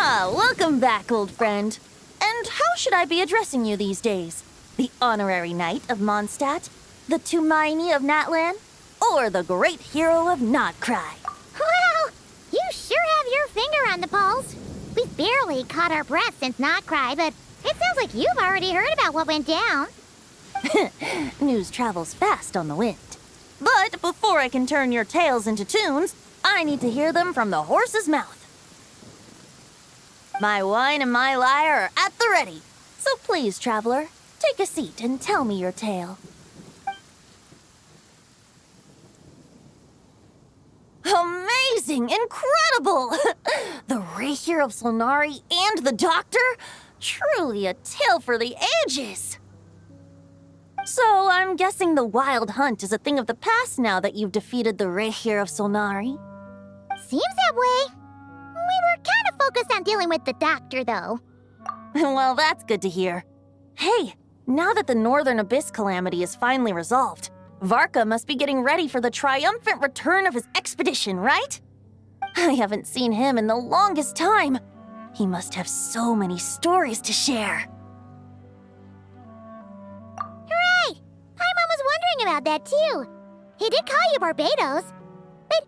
Welcome back, old friend. And how should I be addressing you these days? The honorary knight of Mondstadt? The Tumaini of Natlan? Or the great hero of Notcry? Well, you sure have your finger on the pulse. We've barely caught our breath since Notcry, but it sounds like you've already heard about what went down. News travels fast on the wind. But before I can turn your tales into tunes, I need to hear them from the horse's mouth. My wine and my lyre are at the ready. So please, traveler, take a seat and tell me your tale. Amazing! Incredible! The Rahier of Solnari and the Doctor? Truly a tale for the ages! So, I'm guessing the Wild Hunt is a thing of the past now that you've defeated the Rahier of Solnari? Seems that way. We were kind of focused on dealing with the Doctor, though. Well, that's good to hear. Hey, now that the Northern Abyss calamity is finally resolved, Varka must be getting ready for the triumphant return of his expedition, right? I haven't seen him in the longest time. He must have so many stories to share. Right! Paimon was wondering about that, too. He did call you Barbados. But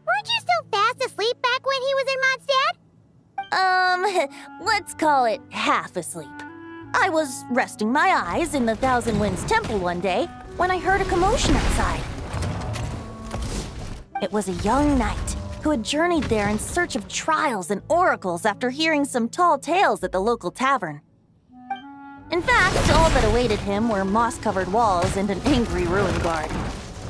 weren't you still fast asleep back when he was in Mondstadt? Let's call it half asleep. I was resting my eyes in the Thousand Winds Temple one day when I heard a commotion outside. It was a young knight who had journeyed there in search of trials and oracles after hearing some tall tales at the local tavern. In fact, all that awaited him were moss-covered walls and an angry ruin guard.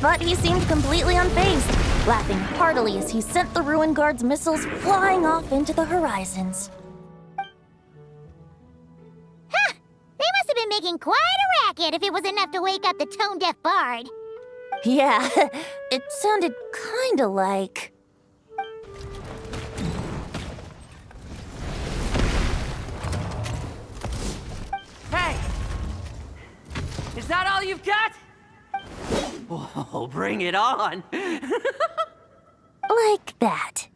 But he seemed completely unfazed, laughing heartily as he sent the ruin guard's missiles flying off into the horizons. Huh! They must have been making quite a racket if it was enough to wake up the tone-deaf bard. Yeah, it sounded kinda like... Hey! Is that all you've got? Oh, bring it on! like that.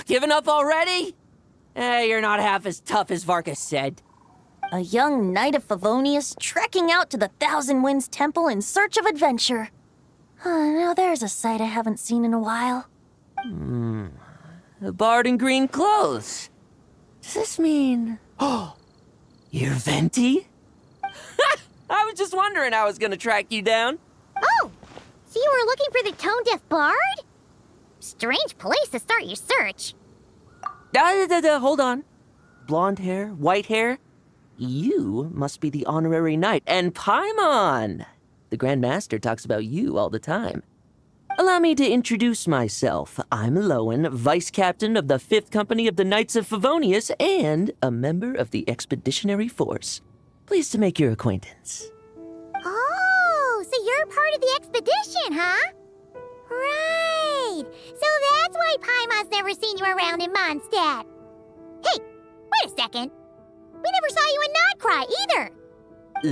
Giving up already? You're not half as tough as Varka said. A young knight of Favonius trekking out to the Thousand Winds Temple in search of adventure. Now there's a sight I haven't seen in a while. A bard in green clothes. Does this mean... Oh, you're Venti? I was just wondering how I was gonna track you down. Oh! So you were looking for the tone-deaf bard? Strange place to start your search. Hold on. Blonde hair, white hair. You must be the honorary knight. And Paimon! The Grand Master talks about you all the time. Allow me to introduce myself. I'm Lowen, Vice Captain of the 5th Company of the Knights of Favonius and a member of the Expeditionary Force. Pleased to make your acquaintance. Oh, so you're part of the expedition, huh? Right. So that's why Paimon's never seen you around in Mondstadt. Hey, wait a second. We never saw you in Notcry either.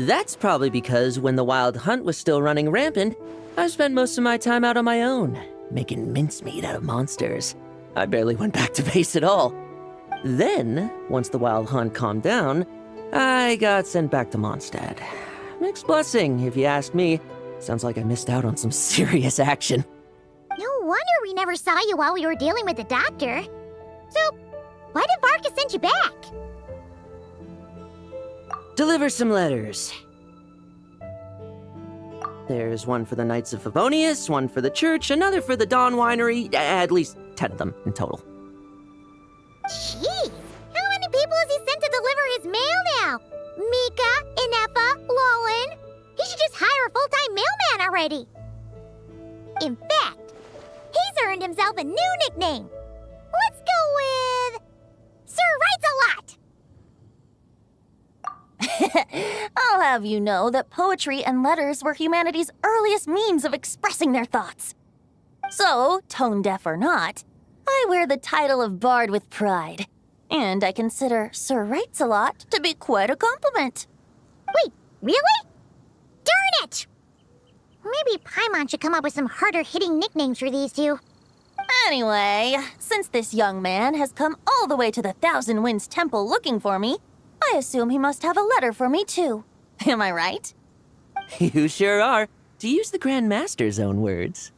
That's probably because when the Wild Hunt was still running rampant, I spent most of my time out on my own, making mincemeat out of monsters. I barely went back to base at all. Then, once the Wild Hunt calmed down, I got sent back to Mondstadt. Mixed blessing, if you ask me. Sounds like I missed out on some serious action. No wonder we never saw you while we were dealing with the Doctor. So, why did Varka send you back? Deliver some letters. There's one for the Knights of Favonius, one for the church, another for the Dawn Winery, at least 10 of them in total. Jeez, how many people has he sent to deliver his mail now? Mika, Inefa, Lowen. He should just hire a full-time mailman already. In fact, he's earned himself a new nickname. Let's go with... Sir Writes-A-Lot. I'll have you know that poetry and letters were humanity's earliest means of expressing their thoughts. So, tone-deaf or not, I wear the title of Bard with pride. And I consider Sir Writes-A-Lot to be quite a compliment. Wait, really? Darn it! Maybe Paimon should come up with some harder-hitting nicknames for these two. Anyway, since this young man has come all the way to the Thousand Winds Temple looking for me, I assume he must have a letter for me too. Am I right? You sure are, to use the Grand Master's own words.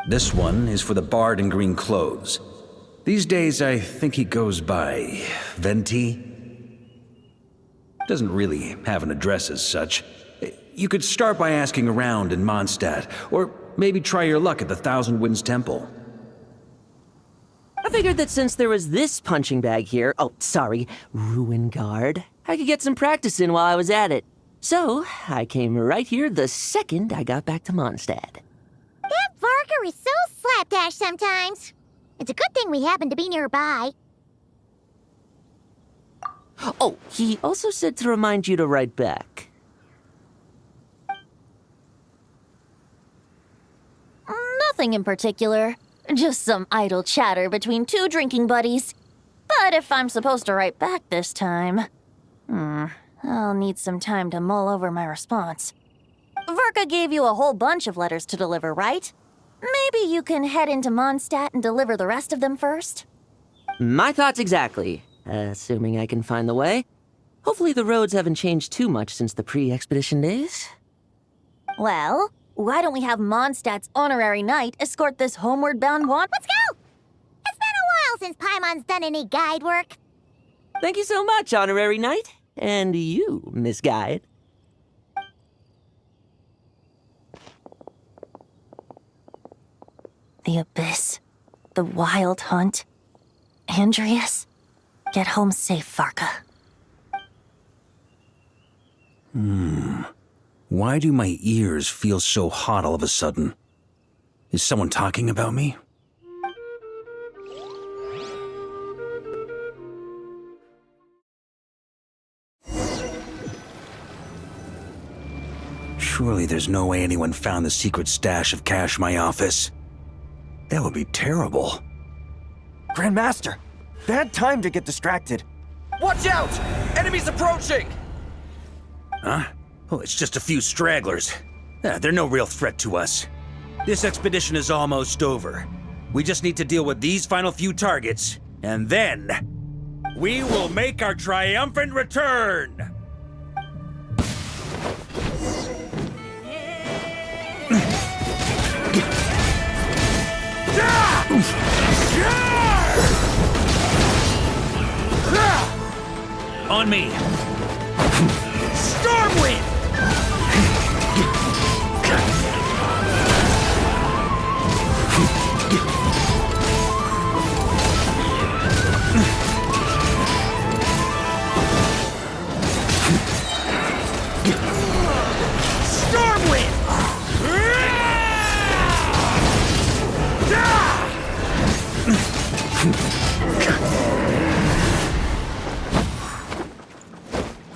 This one is for the bard in green clothes. These days, I think he goes by Venti. Doesn't really have an address as such. You could start by asking around in Mondstadt, or maybe try your luck at the Thousand Winds Temple. I figured that since there was this punching bag here, Ruin Guard, I could get some practice in while I was at it. So, I came right here the second I got back to Mondstadt. That Varka is so slapdash sometimes. It's a good thing we happen to be nearby. Oh, he also said to remind you to write back. Nothing in particular. Just some idle chatter between two drinking buddies. But if I'm supposed to write back this time, I'll need some time to mull over my response. Varka gave you a whole bunch of letters to deliver, right? Maybe you can head into Mondstadt and deliver the rest of them first? My thoughts exactly, assuming I can find the way. Hopefully the roads haven't changed too much since the pre-expedition days. Well, why don't we have Mondstadt's honorary knight escort this homeward-bound wand? Let's go! It's been a while since Paimon's done any guide work. Thank you so much, honorary knight. And you, Miss Guide. The Abyss. The Wild Hunt. Andreas. Get home safe, Varka. Why do my ears feel so hot all of a sudden? Is someone talking about me? Surely there's no way anyone found the secret stash of cash in my office. That would be terrible. Grandmaster, bad time to get distracted. Watch out! Enemies approaching! Huh? Oh, it's just a few stragglers. They're no real threat to us. This expedition is almost over. We just need to deal with these final few targets, and then we will make our triumphant return! On me! Stormwind!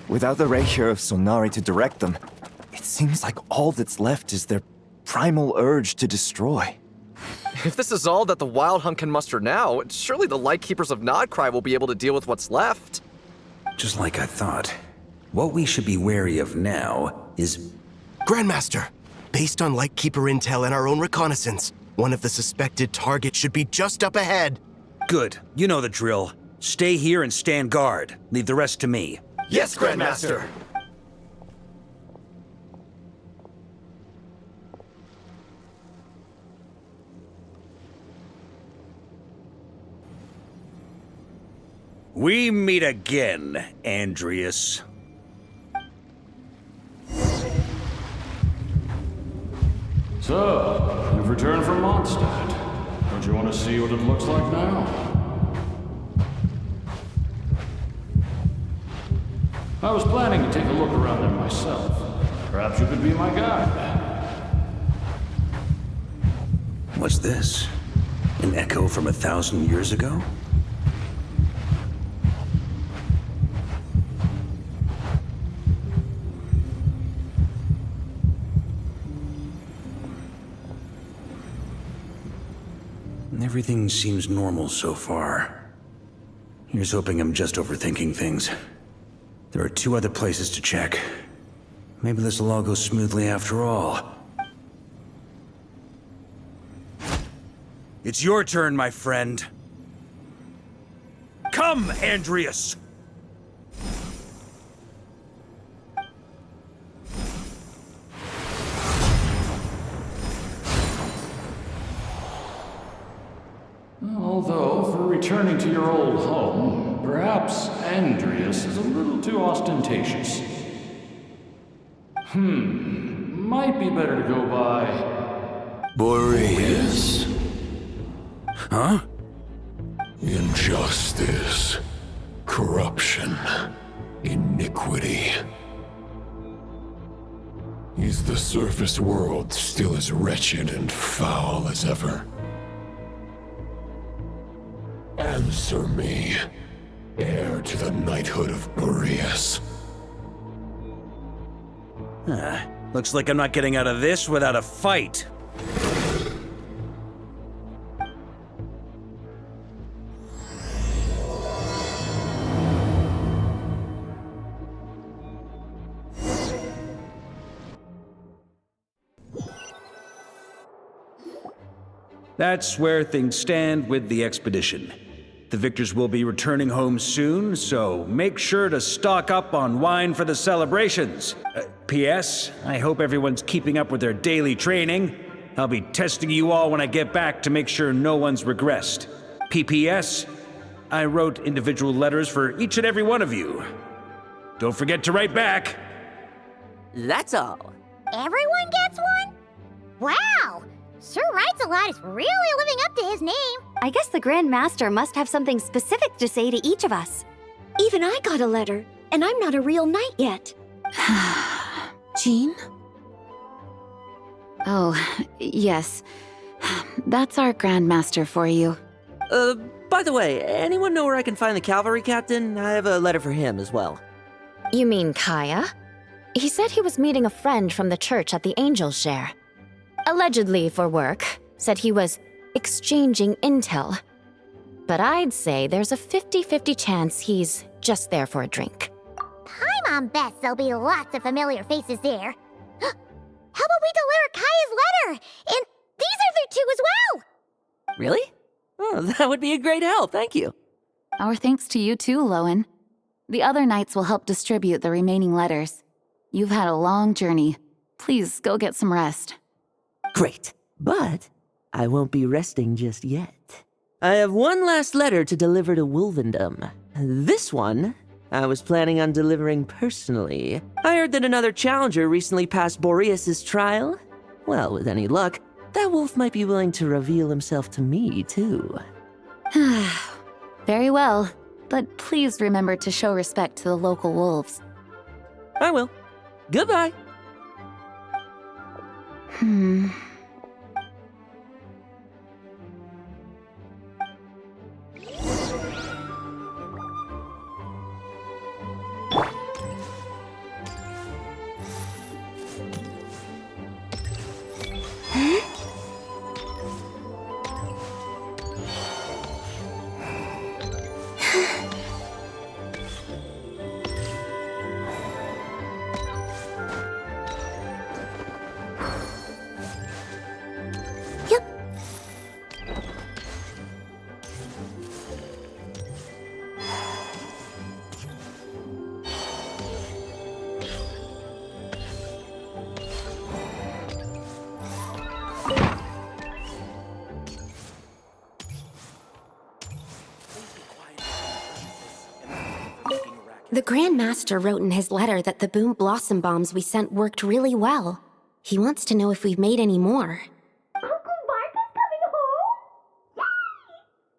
Without the Rapier of Sonari to direct them, it seems like all that's left is their primal urge to destroy. If this is all that the Wild Hunt can muster now, surely the Lightkeepers of Nodcry will be able to deal with what's left. Just like I thought. What we should be wary of now is... Grandmaster, based on Lightkeeper intel and our own reconnaissance, one of the suspected targets should be just up ahead. Good. You know the drill. Stay here and stand guard. Leave the rest to me. Yes, Grandmaster! We meet again, Andreas. So, you've returned from Mondstadt. Don't you want to see what it looks like now? I was planning to take a look around there myself. Perhaps you could be my guide. What's this? An echo from 1,000 years ago? Everything seems normal so far. Here's hoping I'm just overthinking things. There are 2 other places to check. Maybe this will all go smoothly after all. It's your turn, my friend. Come, Andreas! Although, for returning to your old home, perhaps Andreas is a little too ostentatious. Might be better to go by... Boreas. Huh? Injustice. Corruption. Iniquity. Is the surface world still as wretched and foul as ever? Answer me, heir to the knighthood of Boreas. Looks like I'm not getting out of this without a fight. That's where things stand with the expedition. The victors will be returning home soon, so make sure to stock up on wine for the celebrations. P.S. I hope everyone's keeping up with their daily training. I'll be testing you all when I get back to make sure no one's regressed. P.P.S. I wrote individual letters for each and every one of you. Don't forget to write back. That's all. Everyone gets one? Wow! Sir Writes-A-Lot is really living up to his name. I guess the Grand Master must have something specific to say to each of us. Even I got a letter, and I'm not a real knight yet. Jean? Oh, yes. That's our Grand Master for you. By the way, anyone know where I can find the cavalry captain? I have a letter for him as well. You mean Kaya? He said he was meeting a friend from the church at the Angel Share. Allegedly for work. Said he was exchanging intel. But I'd say there's a 50-50 chance he's just there for a drink. Paimon bets there'll be lots of familiar faces there. How about we deliver Kaya's letter? And these other two as well! Really? Oh, that would be a great help, thank you. Our thanks to you too, Lowen. The other knights will help distribute the remaining letters. You've had a long journey. Please go get some rest. Great, but I won't be resting just yet. I have one last letter to deliver to Wolvendom. This one, I was planning on delivering personally. I heard that another challenger recently passed Boreas' trial. Well, with any luck, that wolf might be willing to reveal himself to me, too. Very well, but please remember to show respect to the local wolves. I will. Goodbye. The Grand Master wrote in his letter that the Boom Blossom bombs we sent worked really well. He wants to know if we've made any more. Uncle Varka's coming home? Yay!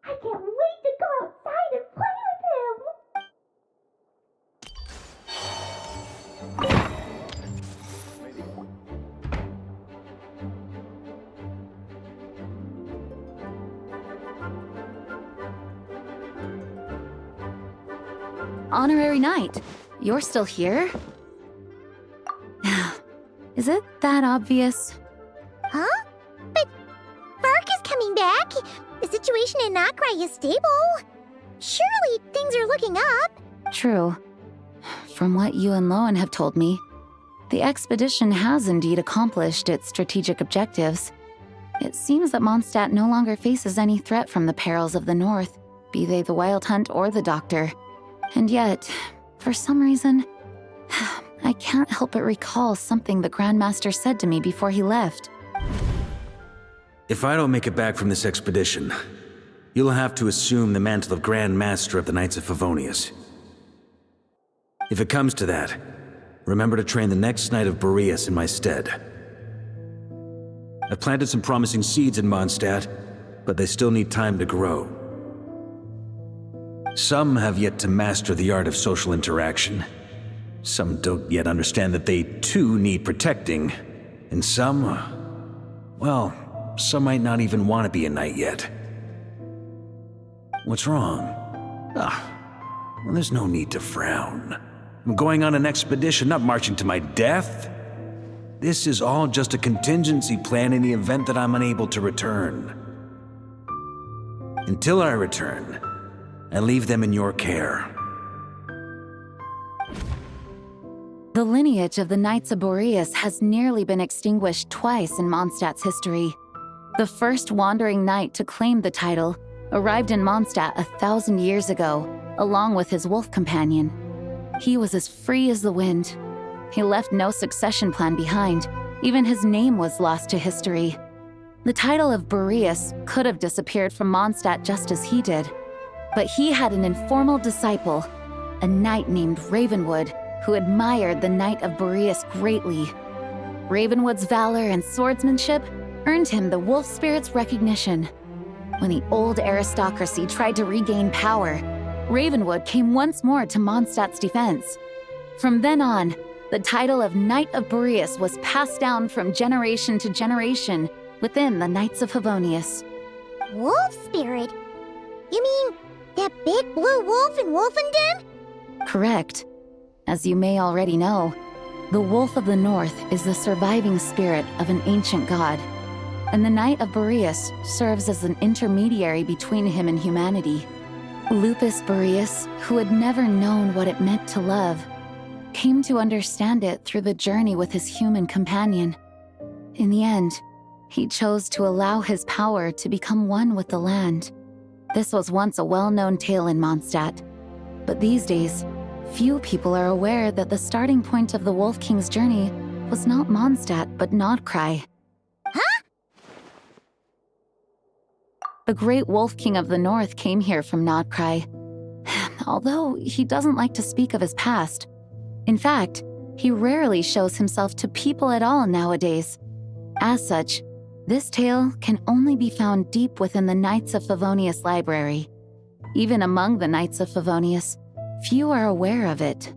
I can't wait to go outside and play with him! Honorary Knight, you're still here? Is it that obvious? Huh? But Varka's coming back. The situation in Nokrai is stable. Surely things are looking up. True. From what you and Lowen have told me, the expedition has indeed accomplished its strategic objectives. It seems that Mondstadt no longer faces any threat from the perils of the North, be they the Wild Hunt or the Doctor. And yet, for some reason, I can't help but recall something the Grandmaster said to me before he left. If I don't make it back from this expedition, you'll have to assume the mantle of Grand Master of the Knights of Favonius. If it comes to that, remember to train the next Knight of Boreas in my stead. I've planted some promising seeds in Mondstadt, but they still need time to grow. Some have yet to master the art of social interaction. Some don't yet understand that they too need protecting. And some, well, some might not even want to be a knight yet. What's wrong? Well, there's no need to frown. I'm going on an expedition, not marching to my death. This is all just a contingency plan in the event that I'm unable to return. Until I return, I leave them in your care. The lineage of the Knights of Boreas has nearly been extinguished twice in Mondstadt's history. The first wandering knight to claim the title arrived in Mondstadt 1,000 years ago, along with his wolf companion. He was as free as the wind. He left no succession plan behind. Even his name was lost to history. The title of Boreas could have disappeared from Mondstadt just as he did. But he had an informal disciple, a knight named Ravenwood, who admired the Knight of Boreas greatly. Ravenwood's valor and swordsmanship earned him the wolf spirit's recognition. When the old aristocracy tried to regain power, Ravenwood came once more to Mondstadt's defense. From then on, the title of Knight of Boreas was passed down from generation to generation within the Knights of Favonius. Wolf spirit? You mean that big blue wolf in Wolfenden? Correct. As you may already know, the Wolf of the North is the surviving spirit of an ancient god, and the Knight of Boreas serves as an intermediary between him and humanity. Lupus Boreas, who had never known what it meant to love, came to understand it through the journey with his human companion. In the end, he chose to allow his power to become one with the land. This was once a well-known tale in Mondstadt, but these days, few people are aware that the starting point of the Wolf King's journey was not Mondstadt, but Nodcry. Huh? The great Wolf King of the North came here from Nodcry, although he doesn't like to speak of his past. In fact, he rarely shows himself to people at all nowadays. As such, this tale can only be found deep within the Knights of Favonius library. Even among the Knights of Favonius, few are aware of it.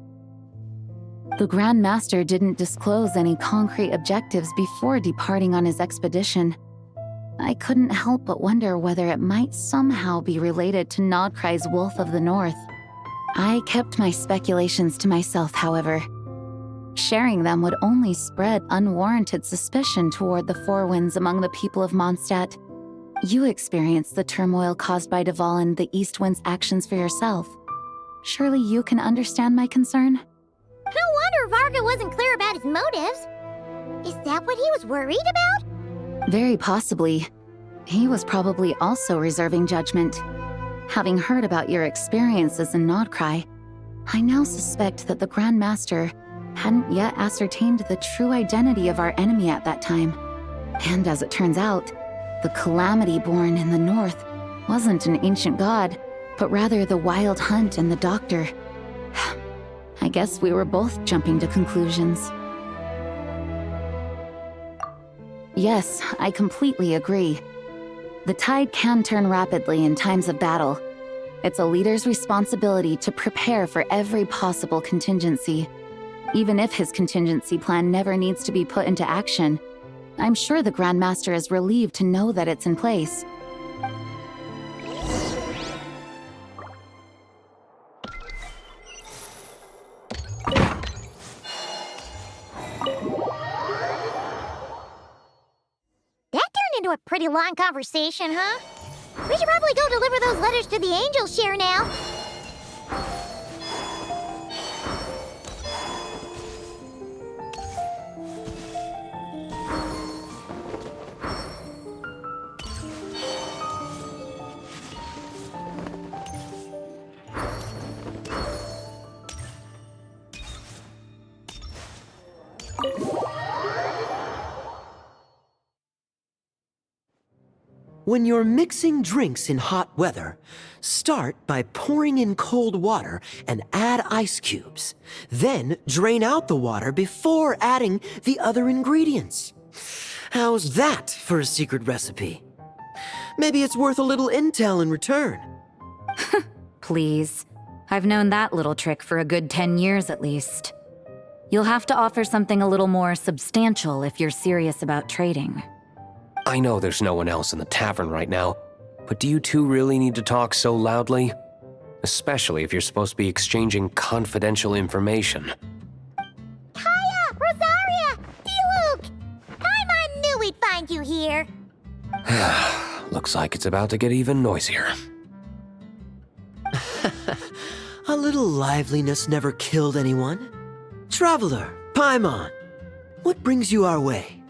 The Grand Master didn't disclose any concrete objectives before departing on his expedition. I couldn't help but wonder whether it might somehow be related to Nodcry's Wolf of the North. I kept my speculations to myself, however. Sharing them would only spread unwarranted suspicion toward the Four Winds among the people of Mondstadt. You experienced the turmoil caused by Dvalin the East Wind's actions for yourself. Surely you can understand my concern? No wonder Varka wasn't clear about his motives. Is that what he was worried about? Very possibly. He was probably also reserving judgment. Having heard about your experiences in Nodcry, I now suspect that the Grand Master hadn't yet ascertained the true identity of our enemy at that time. And as it turns out, the Calamity born in the North wasn't an ancient god, but rather the Wild Hunt and the Doctor. I guess we were both jumping to conclusions. Yes, I completely agree. The tide can turn rapidly in times of battle. It's a leader's responsibility to prepare for every possible contingency. Even if his contingency plan never needs to be put into action, I'm sure the Grand Master is relieved to know that it's in place. That turned into a pretty long conversation, huh? We should probably go deliver those letters to the Angel Share now. When you're mixing drinks in hot weather, start by pouring in cold water and add ice cubes. Then drain out the water before adding the other ingredients. How's that for a secret recipe? Maybe it's worth a little intel in return. Please. I've known that little trick for a good 10 years at least. You'll have to offer something a little more substantial if you're serious about trading. I know there's no one else in the tavern right now, but do you two really need to talk so loudly? Especially if you're supposed to be exchanging confidential information. Kaya! Rosaria! D-Luke! Paimon knew we'd find you here. Looks like it's about to get even noisier. A little liveliness never killed anyone. Traveler, Paimon, what brings you our way?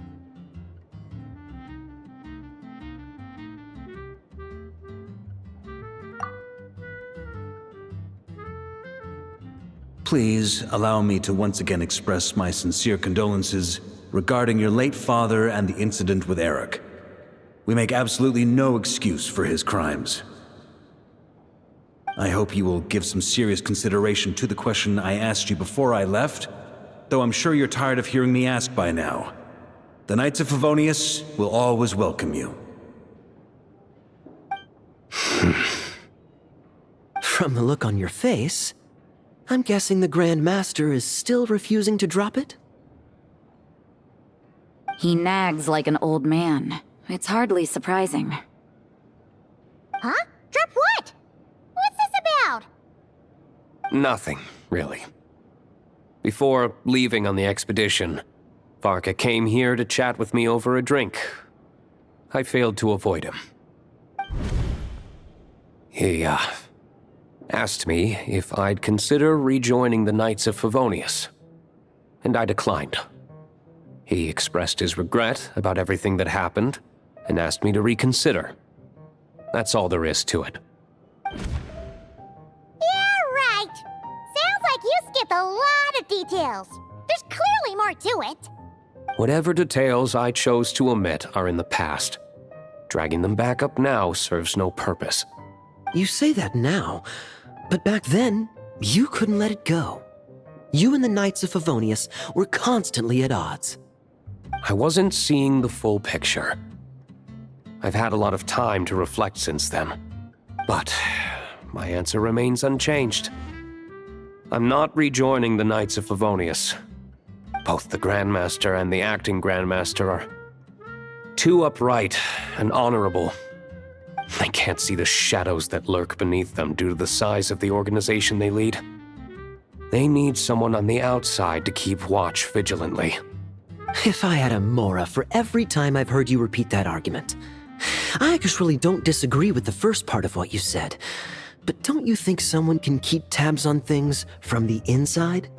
Please allow me to once again express my sincere condolences regarding your late father and the incident with Eric. We make absolutely no excuse for his crimes. I hope you will give some serious consideration to the question I asked you before I left, though I'm sure you're tired of hearing me ask by now. The Knights of Favonius will always welcome you. From the look on your face, I'm guessing the Grand Master is still refusing to drop it? He nags like an old man. It's hardly surprising. Huh? Drop what? What's this about? Nothing, really. Before leaving on the expedition, Varka came here to chat with me over a drink. I failed to avoid him. He, asked me if I'd consider rejoining the Knights of Favonius, and I declined. He expressed his regret about everything that happened, and asked me to reconsider. That's all there is to it. Yeah, right. Sounds like you skipped a lot of details. There's clearly more to it. Whatever details I chose to omit are in the past. Dragging them back up now serves no purpose. You say that now, but back then, you couldn't let it go. You and the Knights of Favonius were constantly at odds. I wasn't seeing the full picture. I've had a lot of time to reflect since then, but my answer remains unchanged. I'm not rejoining the Knights of Favonius. Both the Grandmaster and the acting Grandmaster are too upright and honorable. I can't see the shadows that lurk beneath them due to the size of the organization they lead. They need someone on the outside to keep watch vigilantly. If I had a Mora for every time I've heard you repeat that argument. I actually don't disagree with the first part of what you said, but don't you think someone can keep tabs on things from the inside?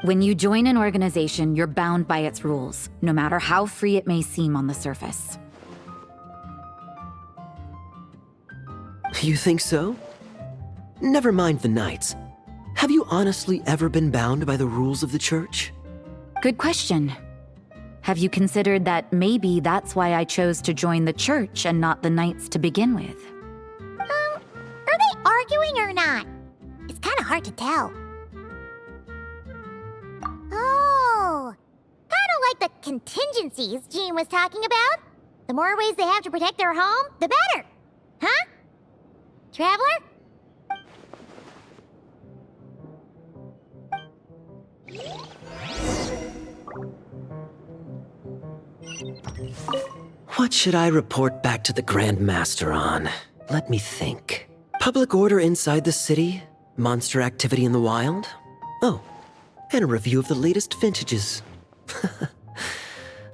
When you join an organization, you're bound by its rules, no matter how free it may seem on the surface. You think so? Never mind the Knights. Have you honestly ever been bound by the rules of the Church? Good question. Have you considered that maybe that's why I chose to join the Church and not the Knights to begin with? Are they arguing or not? It's kind of hard to tell. Oh, kind of like the contingencies Jean was talking about. The more ways they have to protect their home, the better. Huh? Traveler? What should I report back to the Grand Master on? Let me think. Public order inside the city? Monster activity in the wild? Oh, and a review of the latest vintages.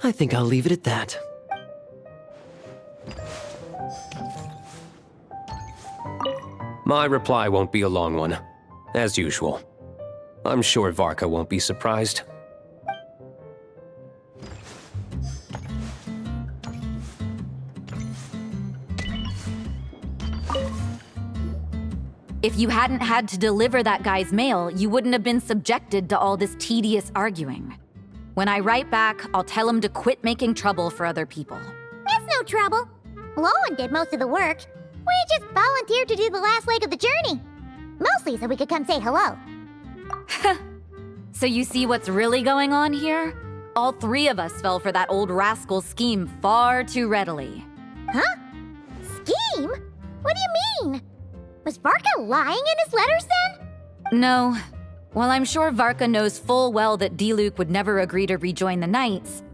I think I'll leave it at that. My reply won't be a long one, as usual. I'm sure Varka won't be surprised. If you hadn't had to deliver that guy's mail, you wouldn't have been subjected to all this tedious arguing. When I write back, I'll tell him to quit making trouble for other people. That's no trouble. Lowen did most of the work. We just volunteered to do the last leg of the journey. Mostly so we could come say hello. So you see what's really going on here? All three of us fell for that old rascal's scheme far too readily. Huh? Scheme? What do you mean? Was Varka lying in his letters then? No. While I'm sure Varka knows full well that Diluc would never agree to rejoin the Knights,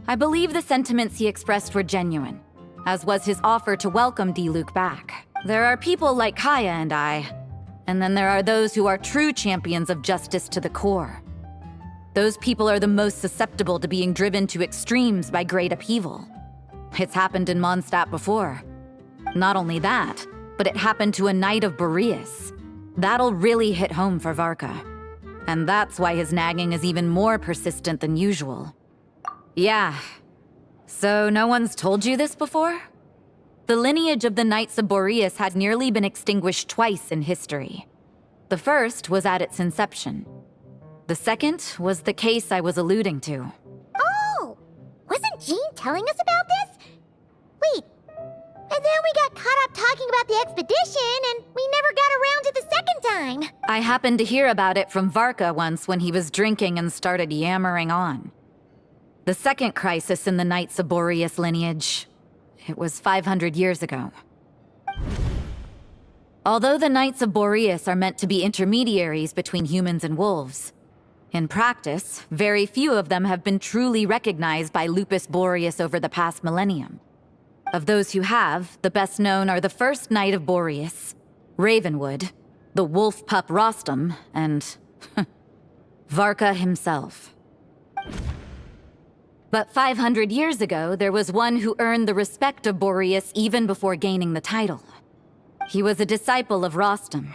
I believe the sentiments he expressed were genuine, as was his offer to welcome Diluc back. There are people like Kaya and I, and then there are those who are true champions of justice to the core. Those people are the most susceptible to being driven to extremes by great upheaval. It's happened in Mondstadt before. Not only that, but it happened to a Knight of Boreas. That'll really hit home for Varka. And that's why his nagging is even more persistent than usual. Yeah. So no one's told you this before? The lineage of the Knights of Boreas had nearly been extinguished twice in history. The first was at its inception. The second was the case I was alluding to. Oh! Wasn't Jean telling us about this? Wait, and then we got caught up talking about the expedition, and we never got around to the second time. I happened to hear about it from Varka once when he was drinking and started yammering on. The second crisis in the Knights of Boreas lineage. It was 500 years ago. Although the Knights of Boreas are meant to be intermediaries between humans and wolves, in practice, very few of them have been truly recognized by Lupus Boreas over the past millennium. Of those who have, the best known are the first Knight of Boreas, Ravenwood, the wolf pup Rostam, and Varka himself. But 500 years ago, there was one who earned the respect of Boreas even before gaining the title. He was a disciple of Rostam.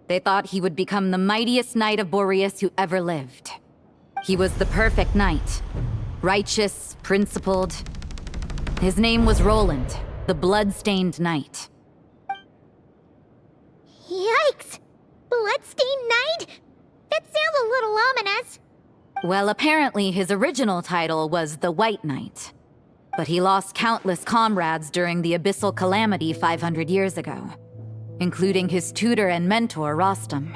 They thought he would become the mightiest Knight of Boreas who ever lived. He was the perfect knight. Righteous, principled. His name was Roland, the blood-stained knight. Yikes! Bloodstained Knight? That sounds a little ominous. Well, apparently his original title was the White Knight. But he lost countless comrades during the Abyssal Calamity 500 years ago, including his tutor and mentor, Rostam.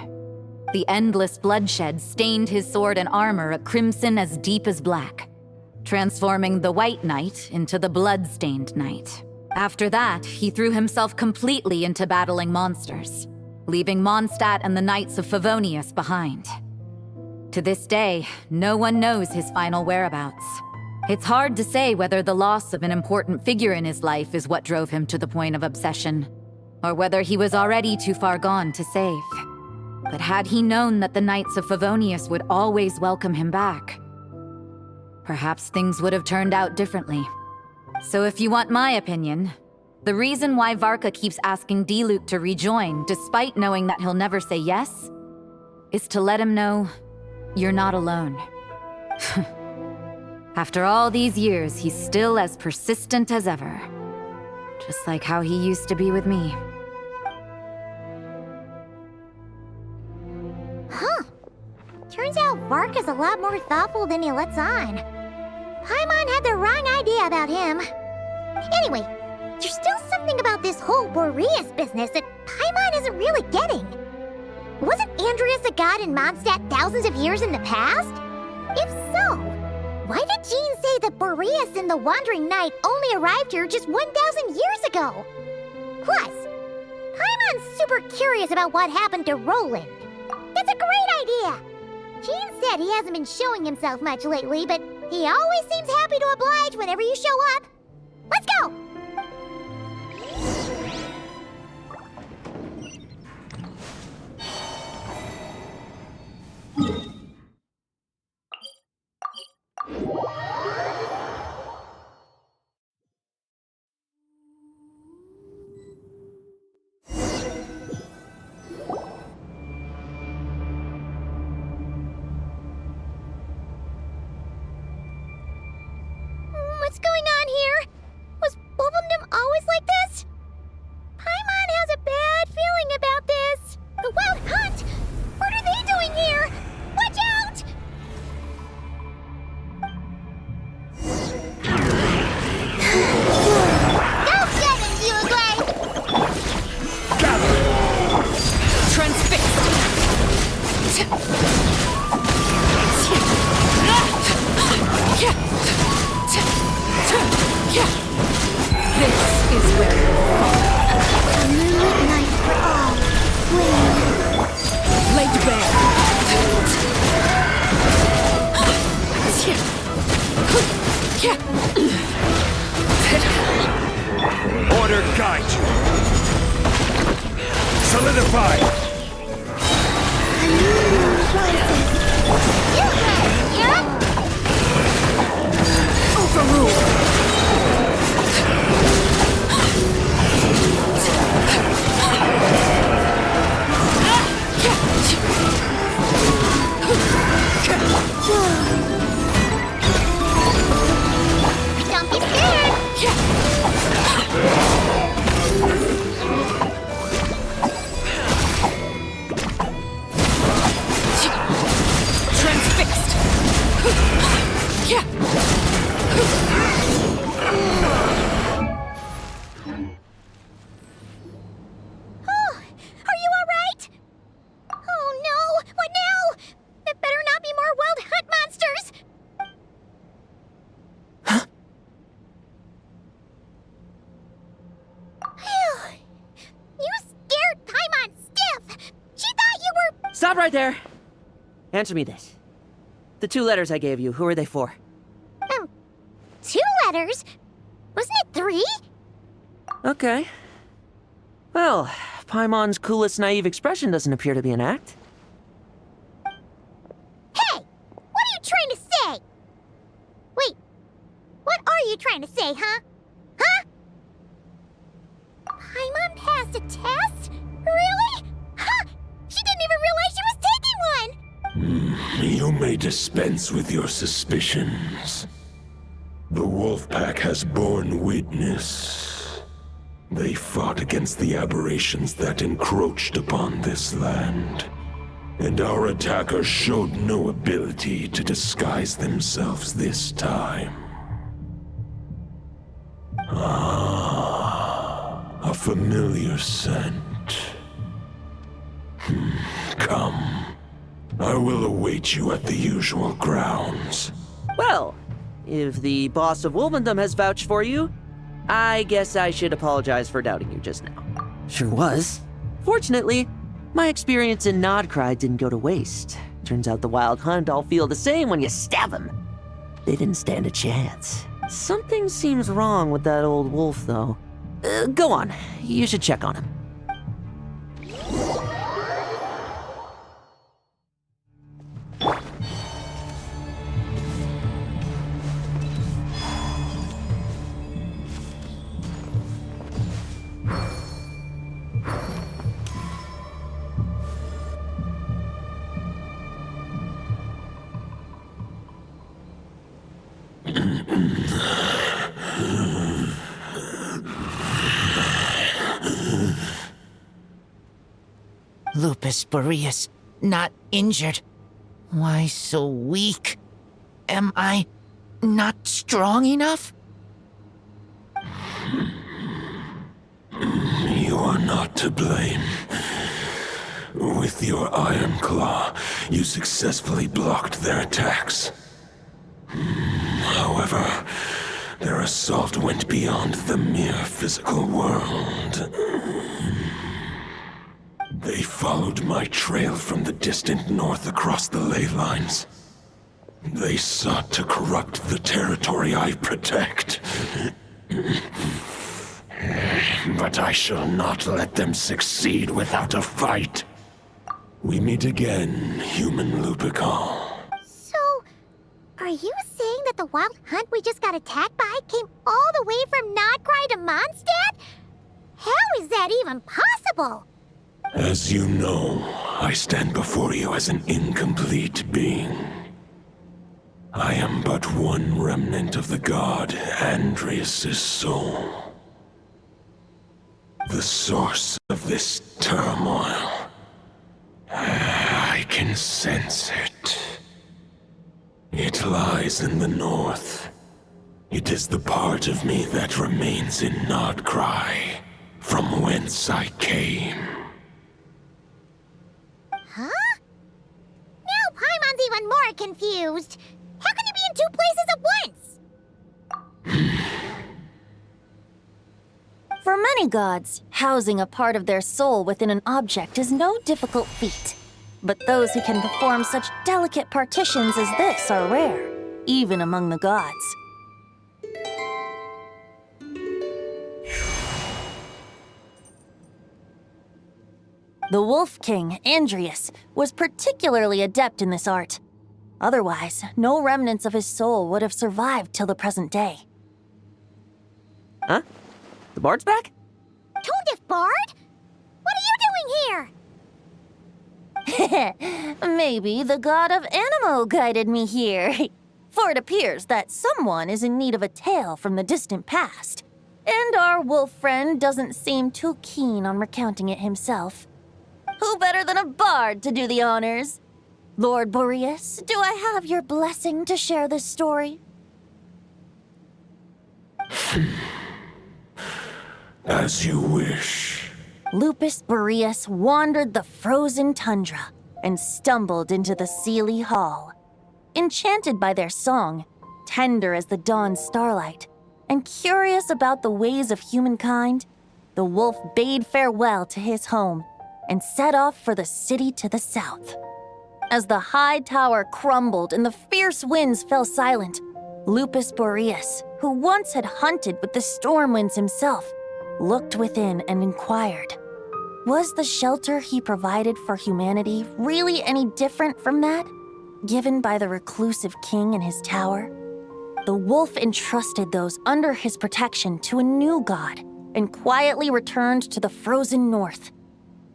The endless bloodshed stained his sword and armor a crimson as deep as black, transforming the White Knight into the Blood-Stained Knight. After that, he threw himself completely into battling monsters, leaving Mondstadt and the Knights of Favonius behind. To this day, no one knows his final whereabouts. It's hard to say whether the loss of an important figure in his life is what drove him to the point of obsession, or whether he was already too far gone to save. But had he known that the Knights of Favonius would always welcome him back, perhaps things would have turned out differently. So if you want my opinion, the reason why Varka keeps asking Diluc to rejoin, despite knowing that he'll never say yes, is to let him know you're not alone. After all these years, he's still as persistent as ever. Just like how he used to be with me. Huh. Turns out Varka's a lot more thoughtful than he lets on. Paimon had the wrong idea about him. Anyway, there's still something about this whole Boreas business that Paimon isn't really getting. Wasn't Andreas a god in Mondstadt thousands of years in the past? If so, why did Jean say that Boreas and the Wandering Knight only arrived here just 1,000 years ago? Plus, Paimon's super curious about what happened to Roland. That's a great idea! Jean said he hasn't been showing himself much lately, but he always seems happy to oblige whenever you show up. Let's go! What's going on here? Was moonlit night for all. Laid bare. Order guide you. Solidify. Overruled. Don't be scared. Transfixed. Oh, are you all right? Oh no! What now? There better not be more wild hunt monsters. Phew. You scared Paimon stiff. She thought you were. Stop right there! Answer me this. The 2 letters I gave you, who are they for? 2 letters? Wasn't it 3? Okay. Well, Paimon's coolest naive expression doesn't appear to be an act. Hey! What are you trying to say? Wait. What are you trying to say, huh? Huh? Paimon passed a test? Really? Huh! She didn't even realize she was taking one! You may dispense with your suspicions. The wolf pack has borne witness. They fought against the aberrations that encroached upon this land, and our attackers showed no ability to disguise themselves this time. A familiar scent. Come. I will await you at the usual grounds. Well, if the boss of Wolvendom has vouched for you, I guess I should apologize for doubting you just now. Sure was. Fortunately, my experience in Nodcry didn't go to waste. Turns out the Wild Hunt all feel the same when you stab them. They didn't stand a chance. Something seems wrong with that old wolf, though. Go on. You should check on him. Lupus Boreas, not injured. Why so weak? Am I not strong enough? You are not to blame. With your Iron Claw, you successfully blocked their attacks. However, their assault went beyond the mere physical world. They followed my trail from the distant north across the ley lines. They sought to corrupt the territory I protect. But I shall not let them succeed without a fight. We meet again, human Lupical. So, are you saying that the Wild Hunt we just got attacked by came all the way from Nodcry to Mondstadt? How is that even possible? As you know, I stand before you as an incomplete being. I am but one remnant of the god Andrias' soul. The source of this turmoil. I can sense it. It lies in the north. It is the part of me that remains in Nodcry, from whence I came. Huh? Now Paimon's even more confused. How can you be in 2 places at once? For many gods, housing a part of their soul within an object is no difficult feat. But those who can perform such delicate partitions as this are rare, even among the gods. The Wolf King, Andrius, was particularly adept in this art. Otherwise, no remnants of his soul would have survived till the present day. Huh? The bard's back? Toadif Bard? What are you doing here? Maybe the god of Animo guided me here. For it appears that someone is in need of a tale from the distant past. And our wolf friend doesn't seem too keen on recounting it himself. Who better than a bard to do the honors? Lord Boreas, do I have your blessing to share this story? As you wish. Lupus Boreas wandered the frozen tundra and stumbled into the Seelie Hall. Enchanted by their song, tender as the dawn starlight, and curious about the ways of humankind, the wolf bade farewell to his home and set off for the city to the south. As the high tower crumbled and the fierce winds fell silent, Lupus Boreas, who once had hunted with the storm winds himself, looked within and inquired, was the shelter he provided for humanity really any different from that given by the reclusive king in his tower? The wolf entrusted those under his protection to a new god and quietly returned to the frozen north.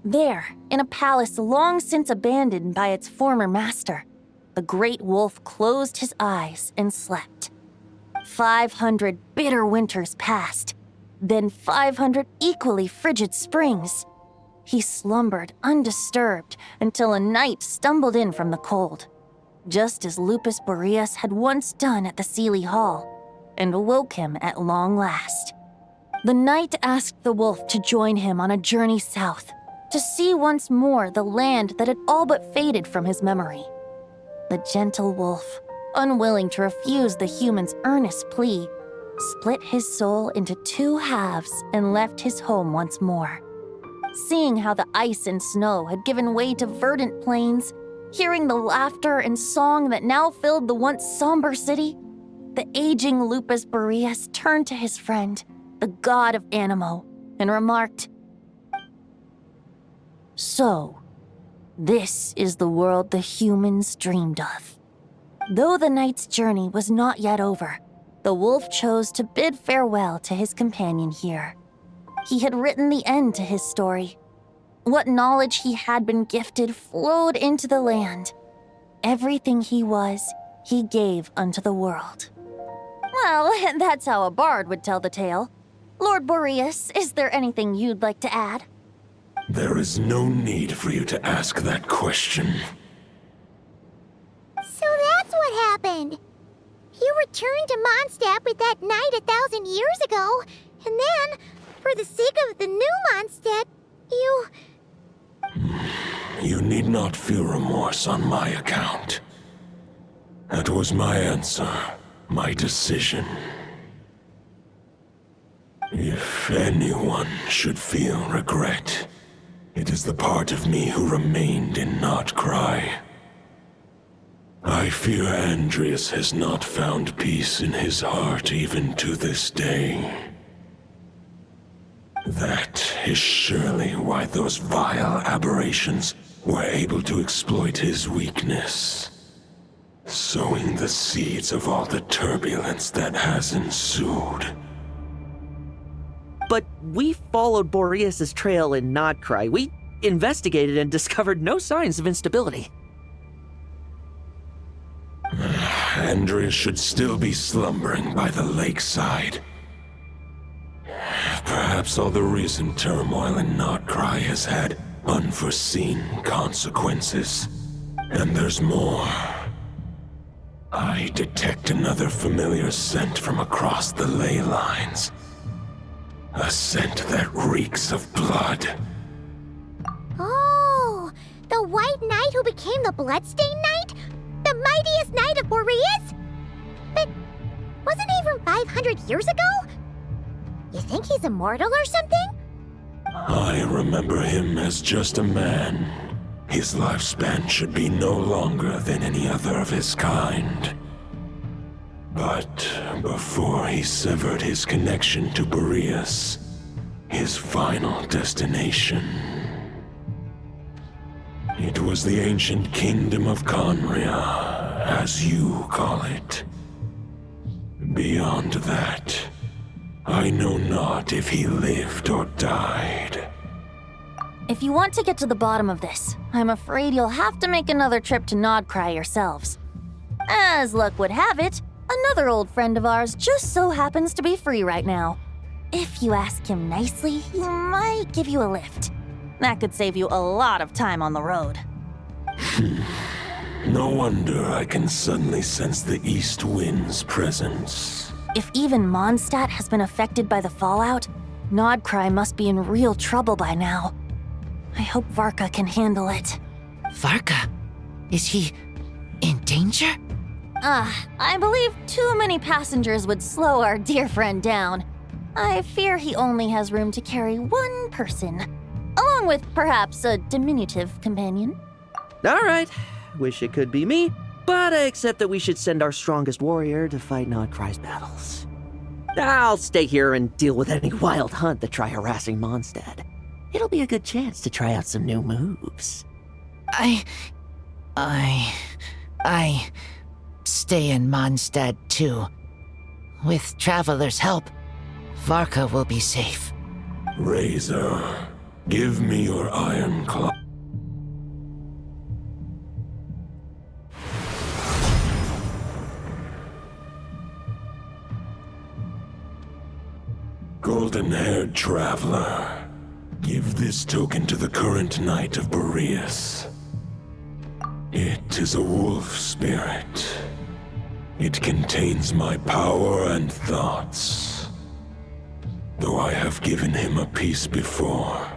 There, in a palace long since abandoned by its former master, the great wolf closed his eyes and slept. 500 bitter winters passed, then 500 equally frigid springs. He slumbered undisturbed until a night stumbled in from the cold, just as Lupus Boreas had once done at the Seelie Hall, and awoke him at long last. The night asked the wolf to join him on a journey south, to see once more the land that had all but faded from his memory. The gentle wolf, unwilling to refuse the human's earnest plea, split his soul into two halves and left his home once more. Seeing how the ice and snow had given way to verdant plains, hearing the laughter and song that now filled the once somber city, the aging Lupus Boreas turned to his friend, the god of Animo, and remarked, "So, this is the world the humans dreamed of." Though the night's journey was not yet over, the wolf chose to bid farewell to his companion here. He had written the end to his story. What knowledge he had been gifted flowed into the land. Everything he was, he gave unto the world. Well, that's how a bard would tell the tale. Lord Boreas, is there anything you'd like to add? There is no need for you to ask that question. So that's what happened. You returned to Mondstadt with that knight 1,000 years ago, and then, for the sake of the new Mondstadt, you... You need not feel remorse on my account. That was my answer, my decision. If anyone should feel regret, it is the part of me who remained in Notcry. I fear Andrius has not found peace in his heart even to this day. That is surely why those vile aberrations were able to exploit his weakness, sowing the seeds of all the turbulence that has ensued. But we followed Boreas' trail in Notcry. We investigated and discovered no signs of instability. Andrius should still be slumbering by the lakeside. Perhaps all the recent turmoil in Notcry has had unforeseen consequences. And there's more. I detect another familiar scent from across the ley lines. A scent that reeks of blood. Oh, the White Knight who became the Bloodstained Knight? The mightiest knight of Boreas? But wasn't he from 500 years ago? You think he's immortal or something? I remember him as just a man. His lifespan should be no longer than any other of his kind. But before he severed his connection to Boreas, his final destination, it was the ancient kingdom of Conria, as you call it. Beyond that, I know not if he lived or died. If you want to get to the bottom of this, I'm afraid you'll have to make another trip to Nodcry yourselves. As luck would have it, another old friend of ours just so happens to be free right now. If you ask him nicely, he might give you a lift. That could save you a lot of time on the road. No wonder I can suddenly sense the east wind's presence. If even Mondstadt has been affected by the fallout, Nodcry must be in real trouble by now. I hope Varka can handle it. Varka? Is he in danger? I believe too many passengers would slow our dear friend down. I fear he only has room to carry one person, along with perhaps a diminutive companion. All right, wish it could be me, but I accept that we should send our strongest warrior to fight Nodcry's battles. I'll stay here and deal with any wild hunt that try harassing Mondstadt. It'll be a good chance to try out some new moves. I stay in Mondstadt too. With Traveler's help, Varka will be safe. Razor, give me your iron claw. Golden-haired traveler, give this token to the current knight of Boreas. It is a wolf spirit. It contains my power and thoughts. Though I have given him a piece before,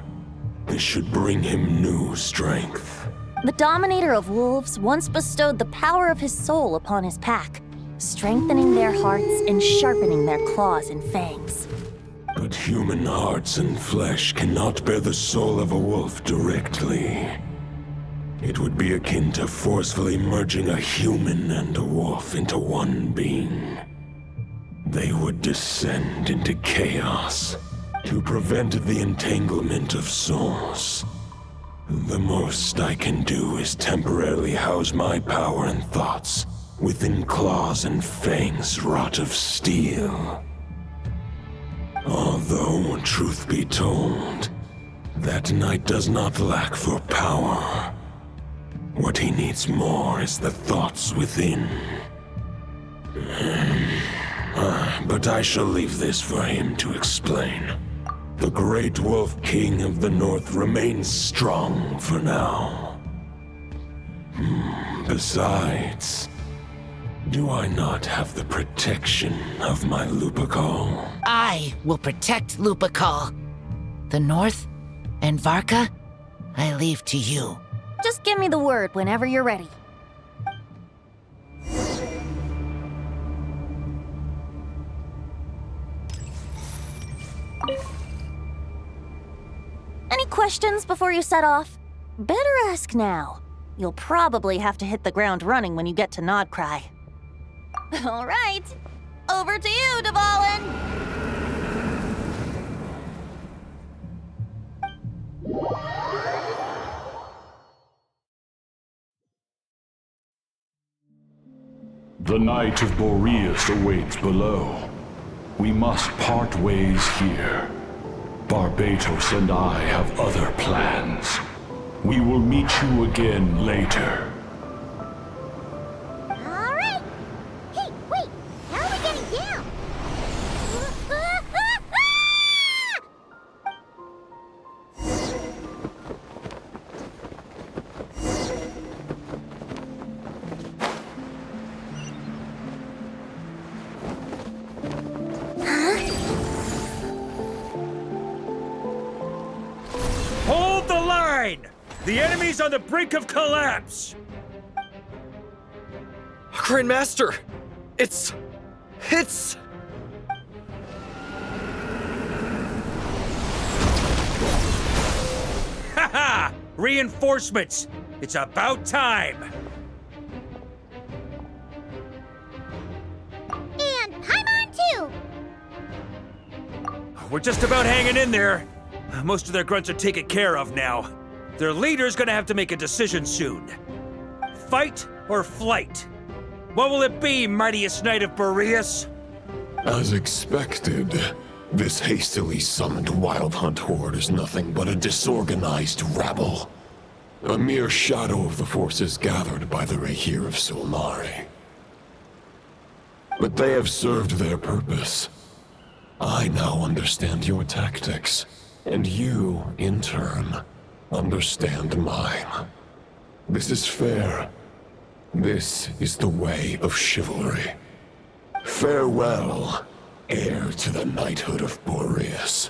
this should bring him new strength. The Dominator of Wolves once bestowed the power of his soul upon his pack, strengthening their hearts and sharpening their claws and fangs. But human hearts and flesh cannot bear the soul of a wolf directly. It would be akin to forcefully merging a human and a wolf into one being. They would descend into chaos to prevent the entanglement of souls. The most I can do is temporarily house my power and thoughts within claws and fangs wrought of steel. Although, truth be told, that knight does not lack for power. What he needs more is the thoughts within. But I shall leave this for him to explain. The Great Wolf King of the North remains strong for now. Besides, do I not have the protection of my Lupacol? I will protect Lupacol. The North and Varka, I leave to you. Just give me the word whenever you're ready. Any questions before you set off? Better ask now. You'll probably have to hit the ground running when you get to Nodcry. All right, over to you, Dvalin! The Knight of Boreas awaits below. We must part ways here. Barbatos and I have other plans. We will meet you again later. All right. Hey, wait. How are we getting down? Hold the line! The enemy's on the brink of collapse! Grandmaster! It's... Reinforcements! It's about time! And Paimon too! We're just about hanging in there. Most of their grunts are taken care of now. Their leader's gonna have to make a decision soon. Fight or flight? What will it be, mightiest knight of Boreas? As expected, this hastily summoned Wild Hunt horde is nothing but a disorganized rabble. A mere shadow of the forces gathered by the Rahir of Solnari. But they have served their purpose. I now understand your tactics, and you, in turn, understand mine. This is fair. This is the way of chivalry. Farewell, heir to the knighthood of Boreas.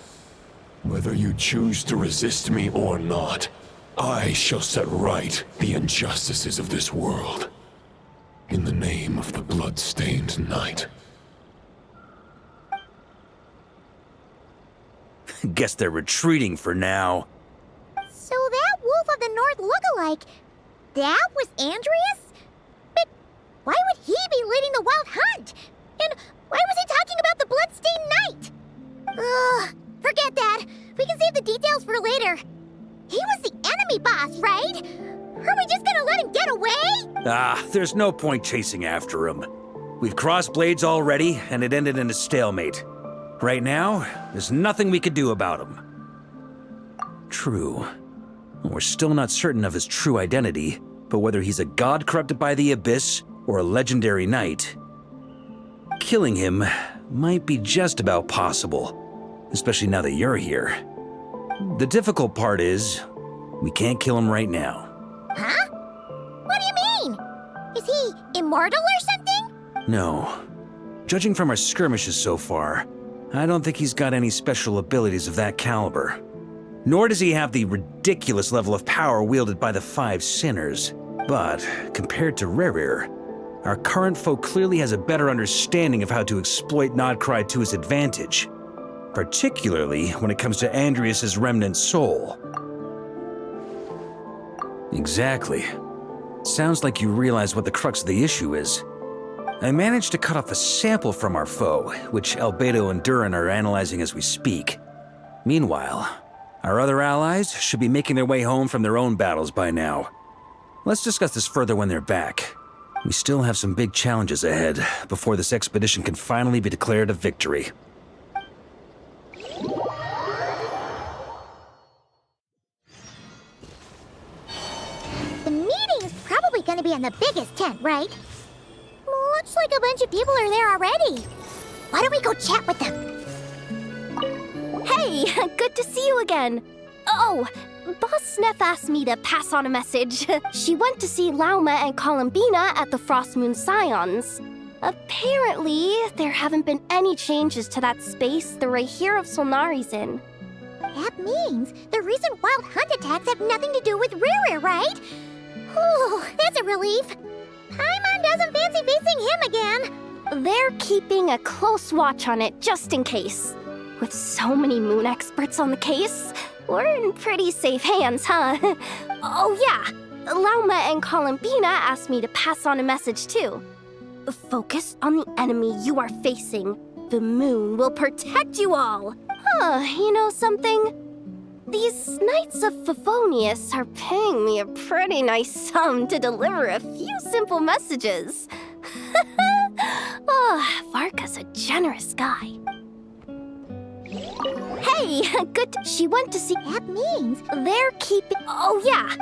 Whether you choose to resist me or not, I shall set right the injustices of this world. In the name of the blood-stained knight. Guess they're retreating for now. So that Wolf of the North look-alike, that was Andreas? But why would he be leading the Wild Hunt? And why was he talking about the Bloodstained Knight? Ugh, forget that. We can save the details for later. He was the enemy boss, right? Are we just gonna let him get away? There's no point chasing after him. We've crossed blades already, and it ended in a stalemate. Right now, there's nothing we could do about him. True. We're still not certain of his true identity, but whether he's a god corrupted by the Abyss or a legendary knight, killing him might be just about possible, especially now that you're here. The difficult part is, we can't kill him right now. Huh? What do you mean? Is he immortal or something? No. Judging from our skirmishes so far, I don't think he's got any special abilities of that caliber. Nor does he have the ridiculous level of power wielded by the Five Sinners. But, compared to Rerir, our current foe clearly has a better understanding of how to exploit Nodcry to his advantage. Particularly when it comes to Andreas' remnant soul. Exactly. Sounds like you realize what the crux of the issue is. I managed to cut off a sample from our foe, which Albedo and Durin are analyzing as we speak. Meanwhile, our other allies should be making their way home from their own battles by now. Let's discuss this further when they're back. We still have some big challenges ahead before this expedition can finally be declared a victory. The meeting is probably gonna be in the biggest tent, right? Looks like a bunch of people are there already. Why don't we go chat with them? Hey, good to see you again. Oh, Boss Sneff asked me to pass on a message. She went to see Lauma and Columbina at the Frost Moon Scions. Apparently, there haven't been any changes to that space the Rahir of Solnari's in. That means the recent Wild Hunt attacks have nothing to do with Rerir, right? Whew, that's a relief. Paimon doesn't fancy facing him again. They're keeping a close watch on it just in case. With so many moon experts on the case, we're in pretty safe hands, huh? Oh yeah, Lauma and Columbina asked me to pass on a message too. Focus on the enemy you are facing. The moon will protect you all. You know something? These Knights of Favonius are paying me a pretty nice sum to deliver a few simple messages. Varka's a generous guy. Hey, good. She went to see. That means they're keeping. Oh yeah.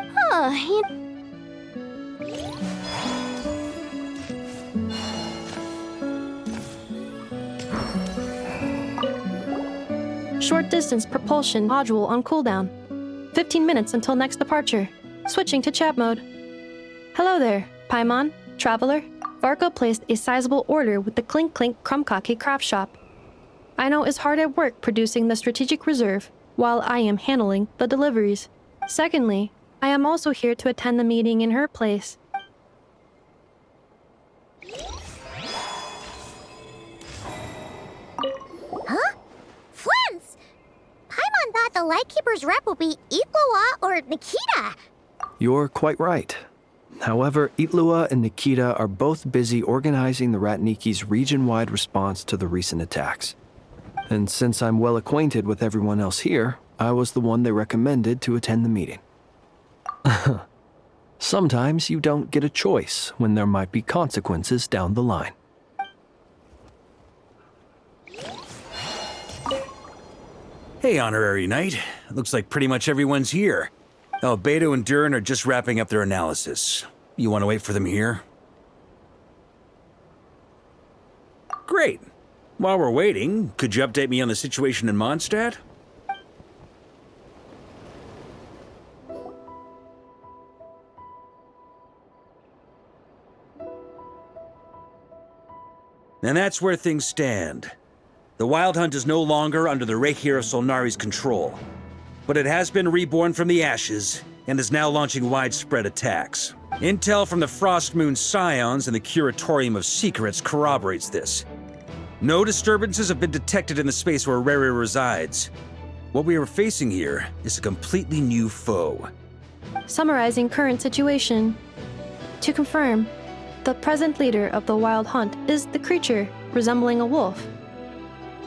Short distance propulsion module on cooldown. 15 minutes until next departure. Switching to chat mode. Hello there, Paimon, Traveler. Varka placed a sizable order with the Clink Clink Krumkake craft shop. Aino is hard at work producing the strategic reserve, while I am handling the deliveries. Secondly, I am also here to attend the meeting in her place. Huh? Flens! Paimon thought the Lightkeeper's rep will be Itlua or Nikita. You're quite right. However, Itlua and Nikita are both busy organizing the Ratniki's region-wide response to the recent attacks. And since I'm well acquainted with everyone else here, I was the one they recommended to attend the meeting. Sometimes you don't get a choice when there might be consequences down the line. Hey, Honorary Knight. Looks like pretty much everyone's here. Beto and Durin are just wrapping up their analysis. You want to wait for them here? Great. While we're waiting, could you update me on the situation in Mondstadt? And that's where things stand. The Wild Hunt is no longer under the Reikir of Solnari's control, but it has been reborn from the ashes and is now launching widespread attacks. Intel from the Frostmoon Scions and the Curatorium of Secrets corroborates this. No disturbances have been detected in the space where Rere resides. What we are facing here is a completely new foe. Summarizing current situation. To confirm, the present leader of the Wild Hunt is the creature resembling a wolf.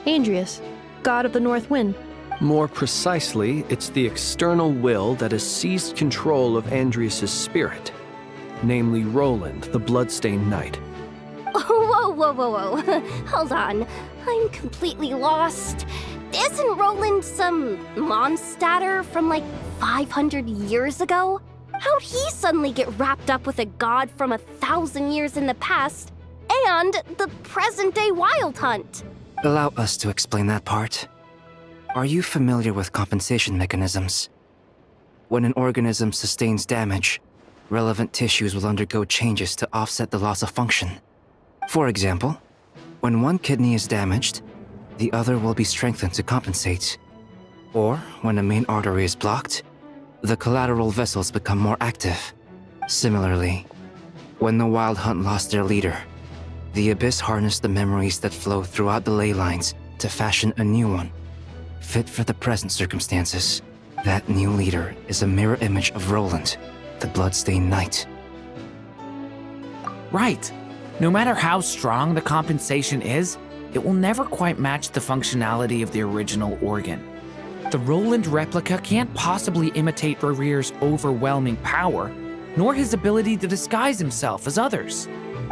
Andrius, god of the North Wind. More precisely, it's the external will that has seized control of Andrius' spirit, namely Roland, the Bloodstained Knight. Whoa. Hold on. I'm completely lost. Isn't Roland some Mondstadter from like 500 years ago? How'd he suddenly get wrapped up with a god from 1,000 years in the past and the present-day Wild Hunt? Allow us to explain that part. Are you familiar with compensation mechanisms? When an organism sustains damage, relevant tissues will undergo changes to offset the loss of function. For example, when one kidney is damaged, the other will be strengthened to compensate. Or, when a main artery is blocked, the collateral vessels become more active. Similarly, when the Wild Hunt lost their leader, the Abyss harnessed the memories that flow throughout the ley lines to fashion a new one, fit for the present circumstances. That new leader is a mirror image of Roland, the Bloodstained Knight. Right. No matter how strong the compensation is, it will never quite match the functionality of the original organ. The Roland replica can't possibly imitate Rere's overwhelming power, nor his ability to disguise himself as others.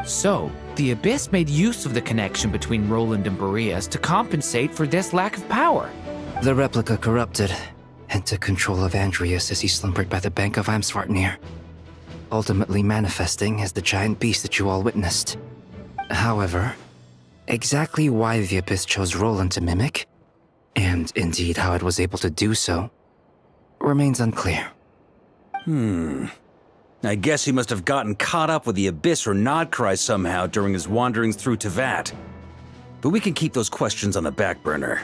So, the Abyss made use of the connection between Roland and Boreas to compensate for this lack of power. The replica corrupted and took control of Andrius as he slumbered by the bank of Eimsvartnir, ultimately manifesting as the giant beast that you all witnessed. However, exactly why the Abyss chose Roland to mimic, and indeed how it was able to do so, remains unclear. I guess he must have gotten caught up with the Abyss or Nodcry somehow during his wanderings through Tevat. But we can keep those questions on the back burner.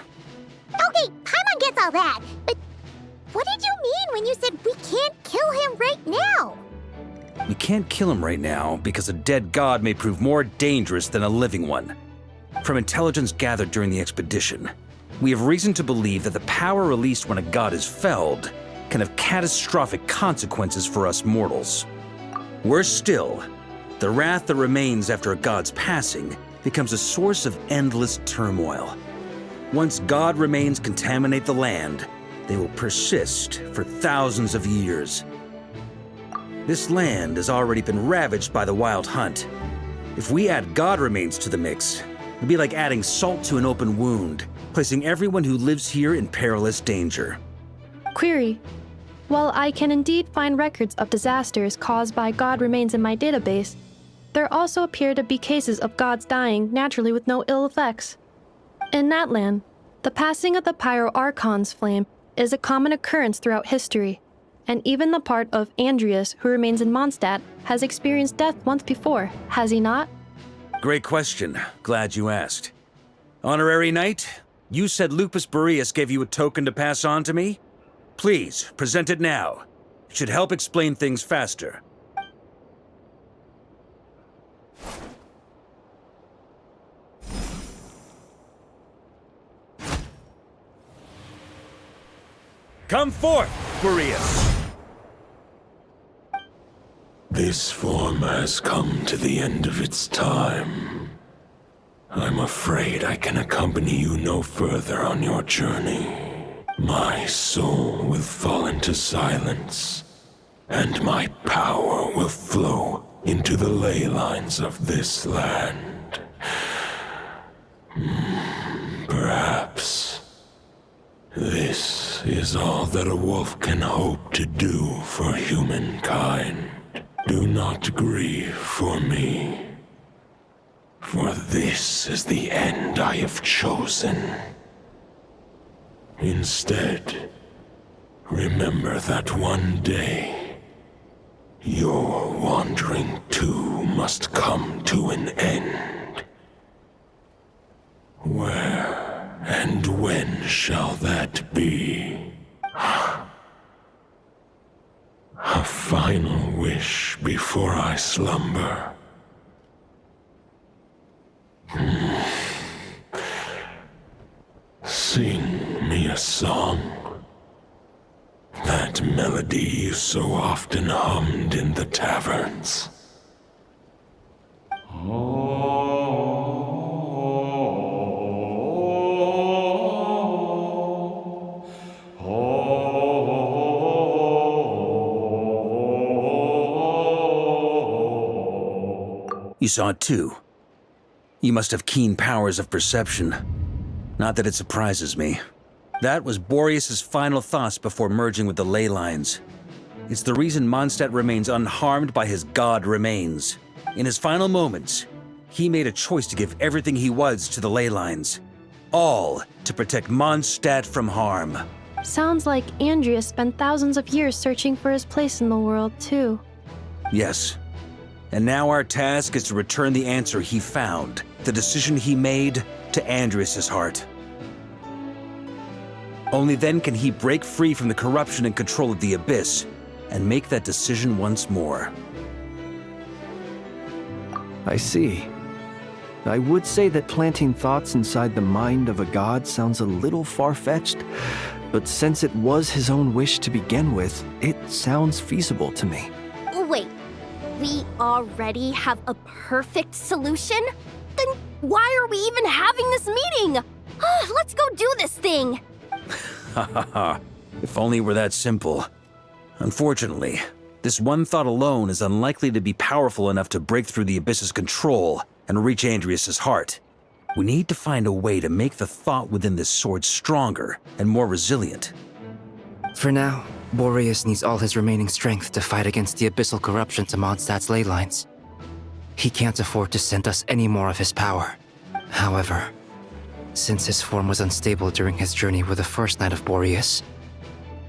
Okay, Paimon gets all that, but what did you mean when you said we can't kill him right now? We can't kill him right now because a dead god may prove more dangerous than a living one. From intelligence gathered during the expedition, we have reason to believe that the power released when a god is felled can have catastrophic consequences for us mortals. Worse still, the wrath that remains after a god's passing becomes a source of endless turmoil. Once god remains contaminate the land, they will persist for thousands of years. This land has already been ravaged by the Wild Hunt. If we add god remains to the mix, it'd be like adding salt to an open wound, placing everyone who lives here in perilous danger. Query. While I can indeed find records of disasters caused by god remains in my database, there also appear to be cases of gods dying naturally with no ill effects. In that land, the passing of the Pyro-Archon's flame is a common occurrence throughout history, and even the part of Andrius who remains in Mondstadt has experienced death once before, has he not? Great question. Glad you asked. Honorary Knight, you said Lupus Boreas gave you a token to pass on to me? Please, present it now. It should help explain things faster. Come forth, Boreas! This form has come to the end of its time. I'm afraid I can accompany you no further on your journey. My soul will fall into silence, and my power will flow into the ley lines of this land. Perhaps this is all that a wolf can hope to do for humankind. Do not grieve for me, for this is the end I have chosen. Instead, remember that one day, your wandering too must come to an end. Where and when shall that be? A final wish before I slumber. Sing me a song. That melody you so often hummed in the taverns. You saw it too. You must have keen powers of perception. Not that it surprises me. That was Boreas' final thoughts before merging with the ley lines. It's the reason Mondstadt remains unharmed by his god remains. In his final moments, he made a choice to give everything he was to the ley lines. All to protect Mondstadt from harm. Sounds like Andreas spent thousands of years searching for his place in the world, too. Yes. And now our task is to return the answer he found, the decision he made, to Andreas' heart. Only then can he break free from the corruption and control of the Abyss, and make that decision once more. I see. I would say that planting thoughts inside the mind of a god sounds a little far-fetched, but since it was his own wish to begin with, it sounds feasible to me. Wait, we already have a perfect solution? Then why are we even having this meeting? Let's go do this thing! Ha ha ha. If only it were that simple. Unfortunately, this one thought alone is unlikely to be powerful enough to break through the Abyss's control and reach Andreas' heart. We need to find a way to make the thought within this sword stronger and more resilient. For now, Boreas needs all his remaining strength to fight against the abyssal corruption to Mondstadt's ley lines. He can't afford to send us any more of his power. However, since his form was unstable during his journey with the first Knight of Boreas,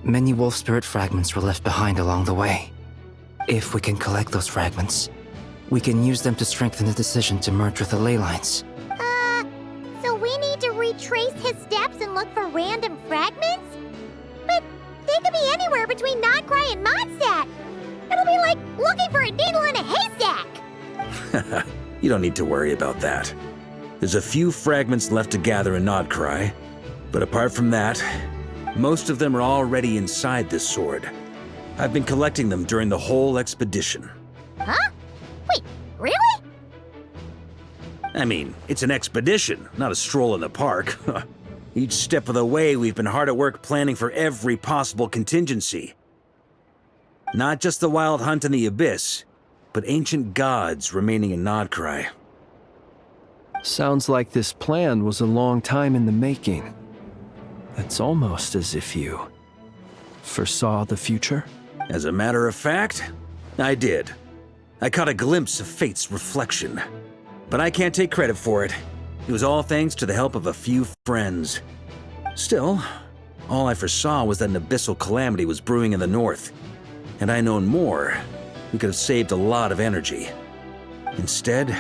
many wolf spirit fragments were left behind along the way. If we can collect those fragments, we can use them to strengthen the decision to merge with the ley lines. So we need to retrace his steps and look for random fragments? But they could be anywhere between Nodcry and Mondstadt. It'll be like looking for a needle in a haystack. You don't need to worry about that. There's a few fragments left to gather in Nodcry, but apart from that, most of them are already inside this sword. I've been collecting them during the whole expedition. Huh? Wait, really? I mean, it's an expedition, not a stroll in the park. Each step of the way, we've been hard at work planning for every possible contingency. Not just the wild hunt in the Abyss, but ancient gods remaining in Nodcry. Sounds like this plan was a long time in the making. It's almost as if you foresaw the future. As a matter of fact, I did. I caught a glimpse of fate's reflection. But I can't take credit for it. It was all thanks to the help of a few friends. Still, all I foresaw was that an abyssal calamity was brewing in the north. Had I known more, we could have saved a lot of energy. Instead,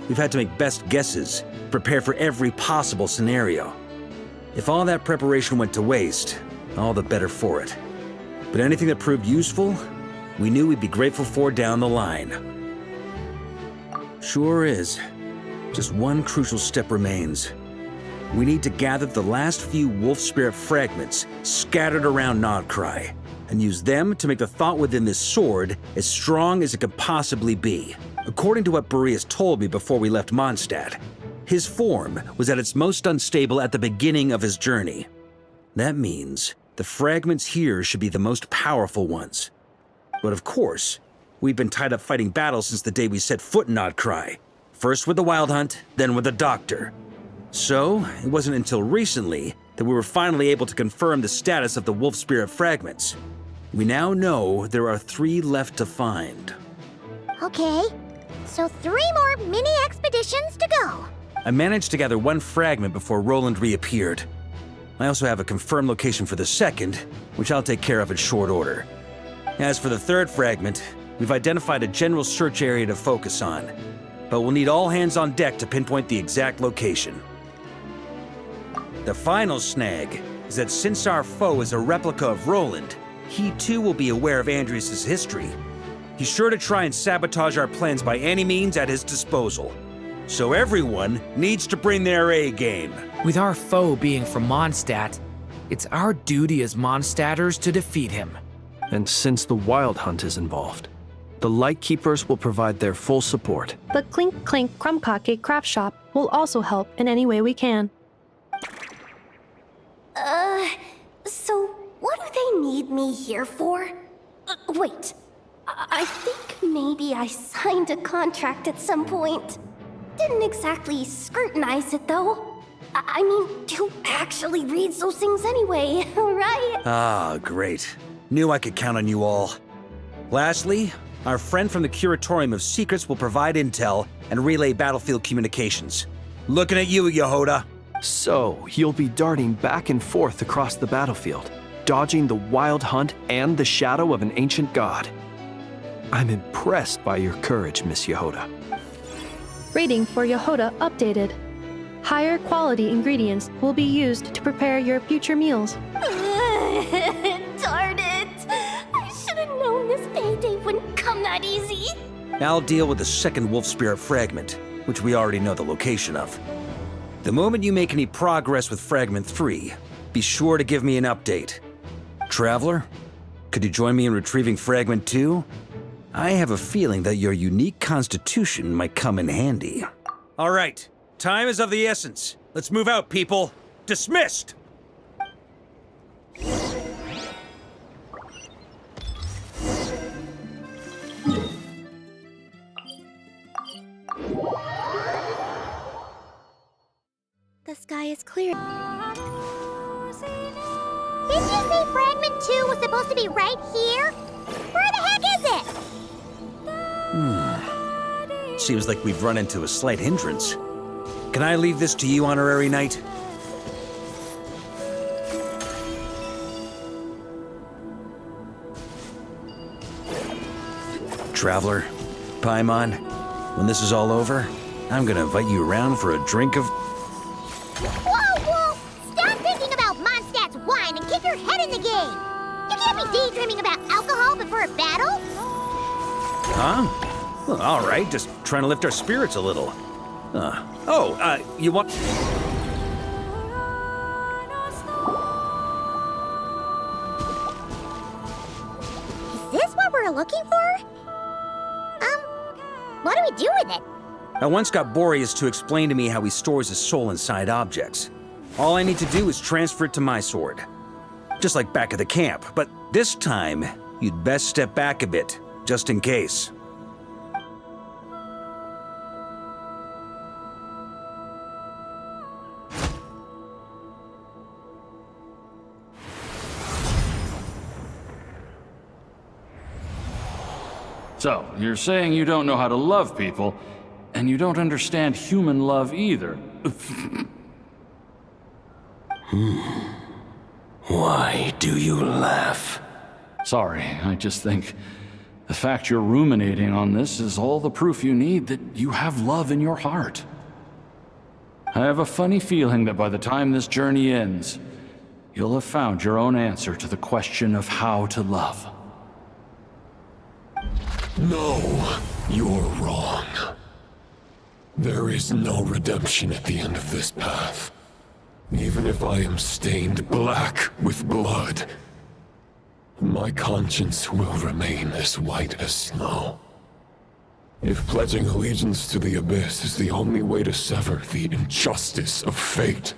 we've had to make best guesses, prepare for every possible scenario. If all that preparation went to waste, all the better for it. But anything that proved useful, we knew we'd be grateful for down the line. Sure is. Just one crucial step remains. We need to gather the last few wolf spirit fragments scattered around Nodcry, and use them to make the thought within this sword as strong as it could possibly be. According to what Boreas told me before we left Mondstadt, his form was at its most unstable at the beginning of his journey. That means the fragments here should be the most powerful ones. But of course, we've been tied up fighting battles since the day we set foot in Nodcry. First with the Wild Hunt, then with the Doctor. So, it wasn't until recently that we were finally able to confirm the status of the wolf spirit fragments. We now know there are 3 left to find. Okay, so 3 more mini expeditions to go. I managed to gather 1 fragment before Roland reappeared. I also have a confirmed location for the second, which I'll take care of in short order. As for the 3rd fragment, we've identified a general search area to focus on, but we'll need all hands on deck to pinpoint the exact location. The final snag is that since our foe is a replica of Roland, he too will be aware of Andrias' history. He's sure to try and sabotage our plans by any means at his disposal. So everyone needs to bring their A game. With our foe being from Mondstadt, it's our duty as Mondstadters to defeat him. And since the Wild Hunt is involved, the Lightkeepers will provide their full support. The Clink Clink Krumkake craft shop will also help in any way we can. So what do they need me here for? Wait, I think maybe I signed a contract at some point. Didn't exactly scrutinize it though. I mean, who actually reads those things anyway, right? Ah, great. Knew I could count on you all. Lastly, our friend from the Curatorium of Secrets will provide intel and relay battlefield communications. Looking at you, Yehoda. So, you'll be darting back and forth across the battlefield, dodging the Wild Hunt and the shadow of an ancient god. I'm impressed by your courage, Miss Yehoda. Rating for Yehoda updated. Higher quality ingredients will be used to prepare your future meals. Darn it! I should have known this payday wouldn't come that easy. I'll deal with the second wolf spirit fragment, which we already know the location of. The moment you make any progress with Fragment 3, be sure to give me an update. Traveler, could you join me in retrieving Fragment 2? I have a feeling that your unique constitution might come in handy. All right, time is of the essence. Let's move out, people. Dismissed! The sky is clear. Didn't you say Fragment 2 was supposed to be right here? Where the heck is it? Seems like we've run into a slight hindrance. Can I leave this to you, Honorary Knight? Traveler, Paimon, when this is all over, I'm gonna invite you around for a drink of... Whoa, Wolf! Stop thinking about Mondstadt's wine and keep your head in the game! You can't be daydreaming about alcohol before a battle! Huh? Well, all right, just trying to lift our spirits a little. You want... Is this what we're looking for? What do we do with it? I once got Boreas to explain to me how he stores his soul inside objects. All I need to do is transfer it to my sword. Just like back at the camp, but this time, you'd best step back a bit, just in case. So, you're saying you don't know how to love people, and you don't understand human love either. Why do you laugh? Sorry, I just think the fact you're ruminating on this is all the proof you need that you have love in your heart. I have a funny feeling that by the time this journey ends, you'll have found your own answer to the question of how to love. No, you're wrong. There is no redemption at the end of this path. Even if I am stained black with blood, my conscience will remain as white as snow. If pledging allegiance to the Abyss is the only way to sever the injustice of fate,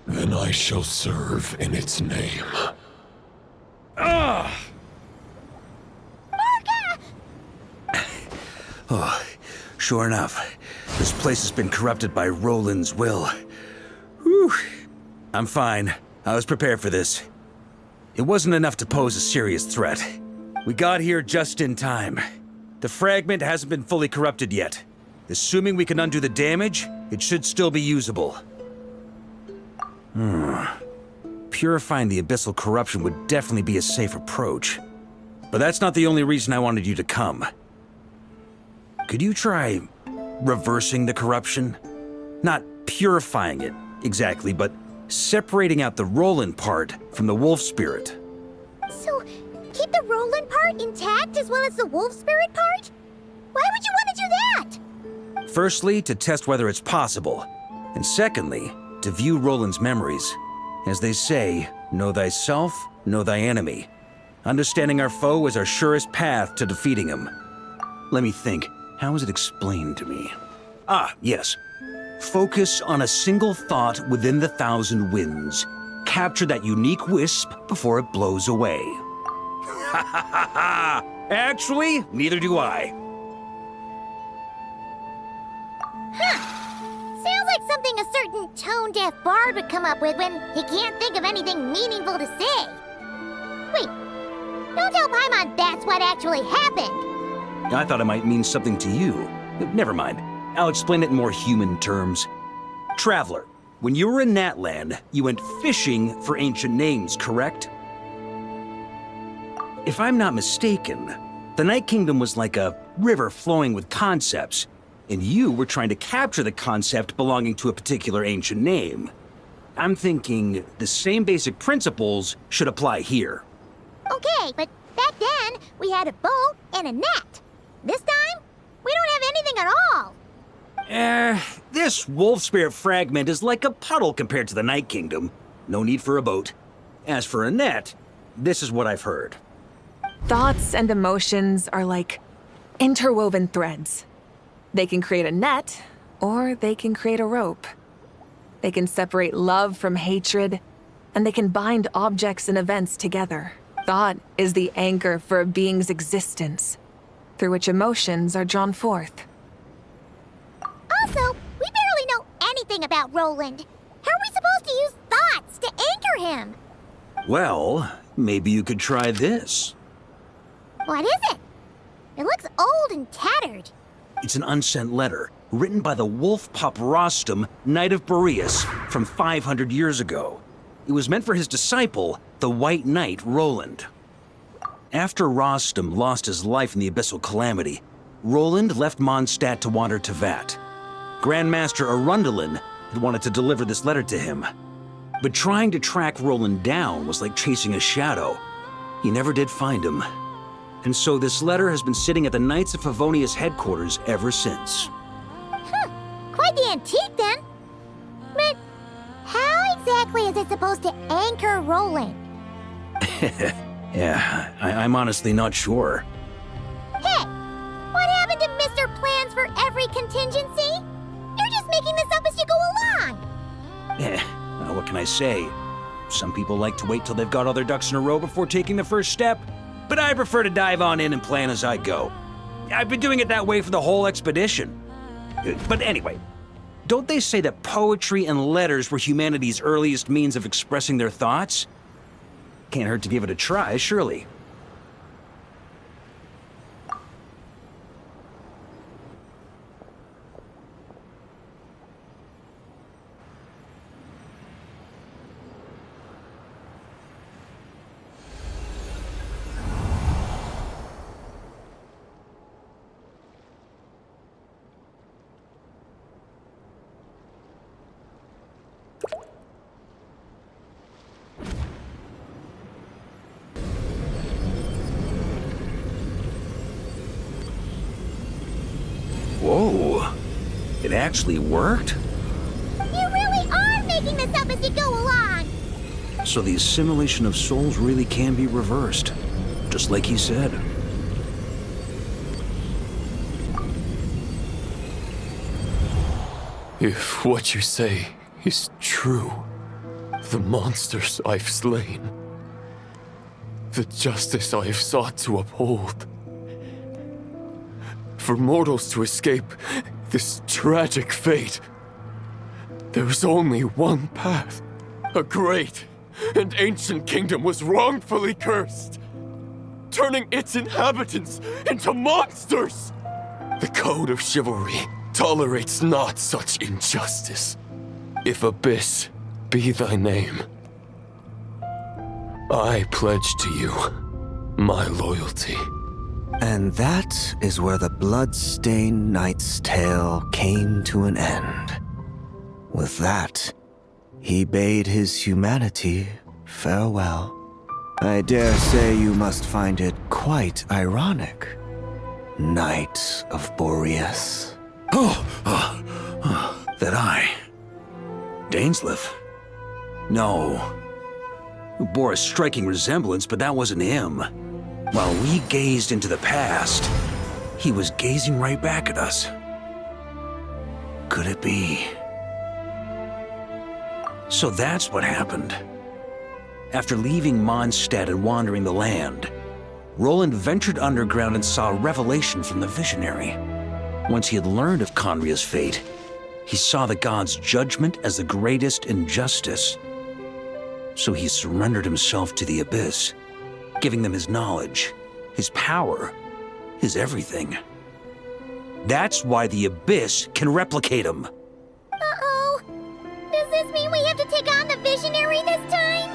then I shall serve in its name. Ah! Oh, sure enough, this place has been corrupted by Roland's will. Whew. I'm fine. I was prepared for this. It wasn't enough to pose a serious threat. We got here just in time. The fragment hasn't been fully corrupted yet. Assuming we can undo the damage, it should still be usable. Purifying the abyssal corruption would definitely be a safe approach. But that's not the only reason I wanted you to come. Could you try reversing the corruption? Not purifying it, exactly, but separating out the Roland part from the wolf spirit. So, keep the Roland part intact as well as the wolf spirit part? Why would you want to do that? Firstly, to test whether it's possible. And secondly, to view Roland's memories. As they say, know thyself, know thy enemy. Understanding our foe is our surest path to defeating him. Let me think. How was it explained to me? Ah, yes. Focus on a single thought within the 1,000 winds. Capture that unique wisp before it blows away. Ha ha ha ha! Actually, neither do I. Sounds like something a certain tone-deaf bard would come up with when he can't think of anything meaningful to say. Wait, don't tell Paimon that's what actually happened. I thought it might mean something to you. Never mind. I'll explain it in more human terms. Traveler, when you were in Natland, you went fishing for ancient names, correct? If I'm not mistaken, the Night Kingdom was like a river flowing with concepts, and you were trying to capture the concept belonging to a particular ancient name. I'm thinking the same basic principles should apply here. Okay, but back then, we had a bow and a net. This time, we don't have anything at all. This wolf spirit fragment is like a puddle compared to the Night Kingdom. No need for a boat. As for a net, this is what I've heard. Thoughts and emotions are like interwoven threads. They can create a net, or they can create a rope. They can separate love from hatred, and they can bind objects and events together. Thought is the anchor for a being's existence, through which emotions are drawn forth. Also, we barely know anything about Roland. How are we supposed to use thoughts to anchor him? Well, maybe you could try this. What is it? It looks old and tattered. It's an unsent letter, written by the wolf pup Rostam, Knight of Boreas, from 500 years ago. It was meant for his disciple, the White Knight Roland. After Rostam lost his life in the Abyssal Calamity, Roland left Mondstadt to wander to Vat. Grandmaster Arundelen had wanted to deliver this letter to him. But trying to track Roland down was like chasing a shadow. He never did find him. And so this letter has been sitting at the Knights of Favonius headquarters ever since. Quite the antique then. But how exactly is it supposed to anchor Roland? Yeah, I'm honestly not sure. Hey, what happened to Mr. Plans for every contingency? You're just making this up as you go along. Well, what can I say? Some people like to wait till they've got all their ducks in a row before taking the first step, but I prefer to dive on in and plan as I go. I've been doing it that way for the whole expedition. But anyway, don't they say that poetry and letters were humanity's earliest means of expressing their thoughts? Can't hurt to give it a try, surely. Whoa, it actually worked? You really are making making this up as you go along. So the assimilation of souls really can be reversed, just like he said. If what you say is true, the monsters I've slain, the justice I have sought to uphold, for mortals to escape this tragic fate, there's only one path. A great and ancient kingdom was wrongfully cursed, turning its inhabitants into monsters. The code of chivalry tolerates not such injustice. If Abyss be thy name, I pledge to you my loyalty. And that is where the blood-stained knight's tale came to an end. With that, he bade his humanity farewell. I dare say you must find it quite ironic, Knight of Boreas. That I... Dainsleif? No. It bore a striking resemblance, but that wasn't him. While we gazed into the past, he was gazing right back at us. Could it be? So that's what happened. After leaving Mondstadt and wandering the land, Roland ventured underground and saw a revelation from the Visionary. Once he had learned of Conria's fate, he saw the gods' judgment as the greatest injustice. So he surrendered himself to the Abyss, giving them his knowledge, his power, his everything. That's why the Abyss can replicate him. Uh-oh. Does this mean we have to take on the Visionary this time?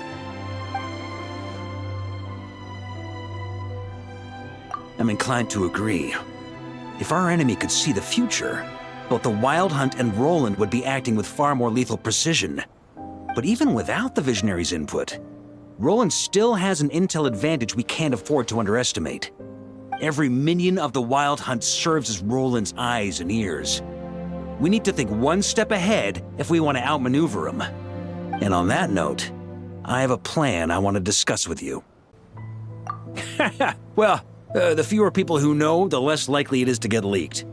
I'm inclined to agree. If our enemy could see the future, both the Wild Hunt and Roland would be acting with far more lethal precision. But even without the Visionary's input, Roland still has an intel advantage we can't afford to underestimate. Every minion of the Wild Hunt serves as Roland's eyes and ears. We need to think one step ahead if we want to outmaneuver him. And on that note, I have a plan I want to discuss with you. Well, the fewer people who know, the less likely it is to get leaked.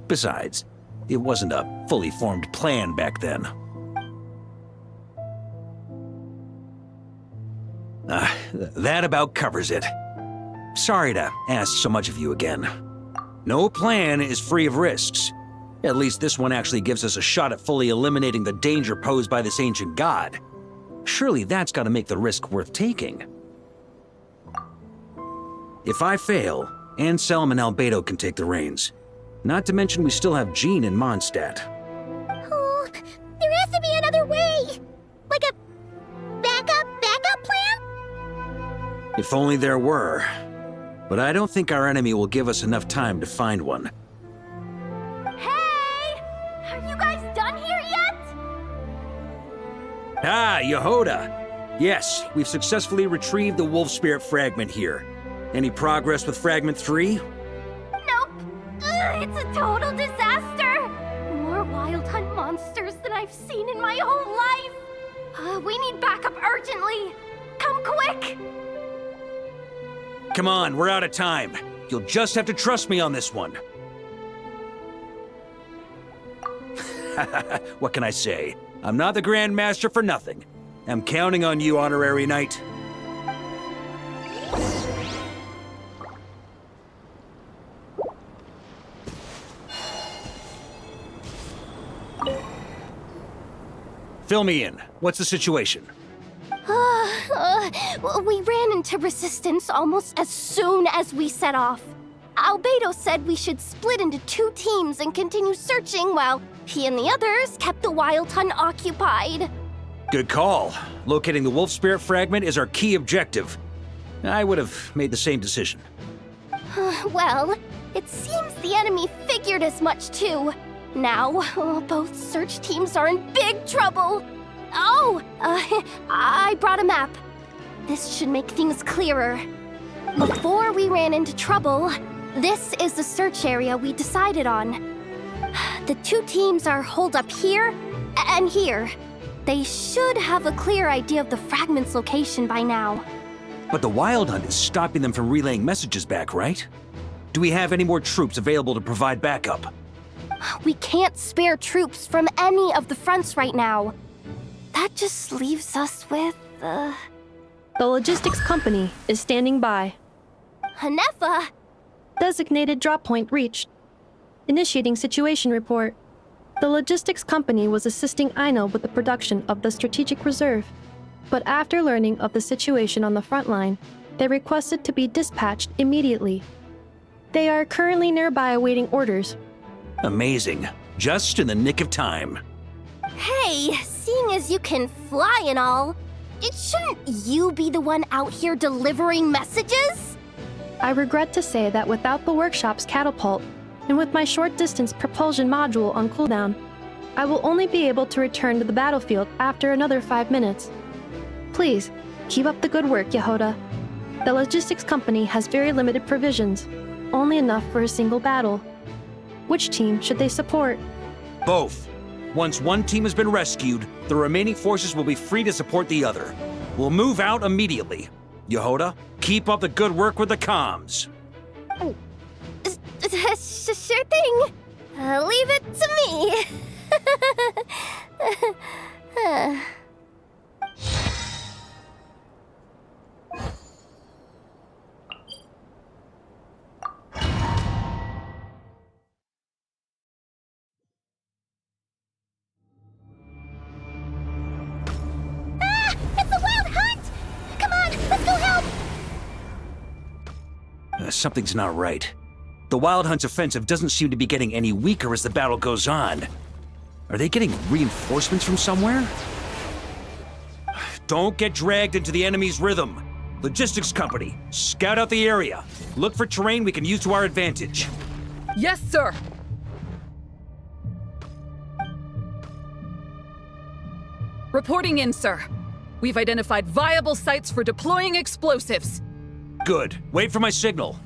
Besides, it wasn't a fully formed plan back then. That about covers it. Sorry to ask so much of you again. No plan is free of risks. At least this one actually gives us a shot at fully eliminating the danger posed by this ancient god. Surely that's got to make the risk worth taking. If I fail, Anselm and Albedo can take the reins. Not to mention we still have Jean in Mondstadt. Oh, there has to be another way! Like a backup plan? If only there were. But I don't think our enemy will give us enough time to find one. Hey! Are you guys done here yet? Ah, Yehoda! Yes, we've successfully retrieved the Wolf Spirit fragment here. Any progress with Fragment 3? Nope. It's a total disaster! More Wild Hunt monsters than I've seen in my whole life! We need backup urgently! Come quick! Come on, we're out of time. You'll just have to trust me on this one. What can I say? I'm not the Grand Master for nothing. I'm counting on you, Honorary Knight. Fill me in. What's the situation? We ran into resistance almost as soon as we set off. Albedo said we should split into 2 teams and continue searching while he and the others kept the Wild Hunt occupied. Good call. Locating the Wolf Spirit fragment is our key objective. I would have made the same decision. Well, it seems the enemy figured as much too. Now, both search teams are in big trouble. Oh, I brought a map. This should make things clearer. Before we ran into trouble, this is the search area we decided on. The 2 teams are holed up here and here. They should have a clear idea of the fragment's location by now. But the Wild Hunt is stopping them from relaying messages back, right? Do we have any more troops available to provide backup? We can't spare troops from any of the fronts right now. That just leaves us with, The logistics company is standing by. Hanefa! Designated drop point reached. Initiating situation report. The logistics company was assisting Aino with the production of the strategic reserve. But after learning of the situation on the front line, they requested to be dispatched immediately. They are currently nearby awaiting orders. Amazing. Just in the nick of time. Hey, seeing as you can fly and all, shouldn't you be the one out here delivering messages? I regret to say that without the workshop's catapult, and with my short-distance propulsion module on cooldown, I will only be able to return to the battlefield after another 5 minutes. Please, keep up the good work, Yehoda. The logistics company has very limited provisions, only enough for a single battle. Which team should they support? Both. Once one team has been rescued, the remaining forces will be free to support the other. We'll move out immediately. Yehoda, keep up the good work with the comms. Sure thing. Leave it to me. It's the Wild Hunt! Come on, let's go help! Something's not right. The Wild Hunt's offensive doesn't seem to be getting any weaker as the battle goes on. Are they getting reinforcements from somewhere? Don't get dragged into the enemy's rhythm. Logistics company, scout out the area. Look for terrain we can use to our advantage. Yes, sir. Reporting in, sir. We've identified viable sites for deploying explosives. Good. Wait for my signal.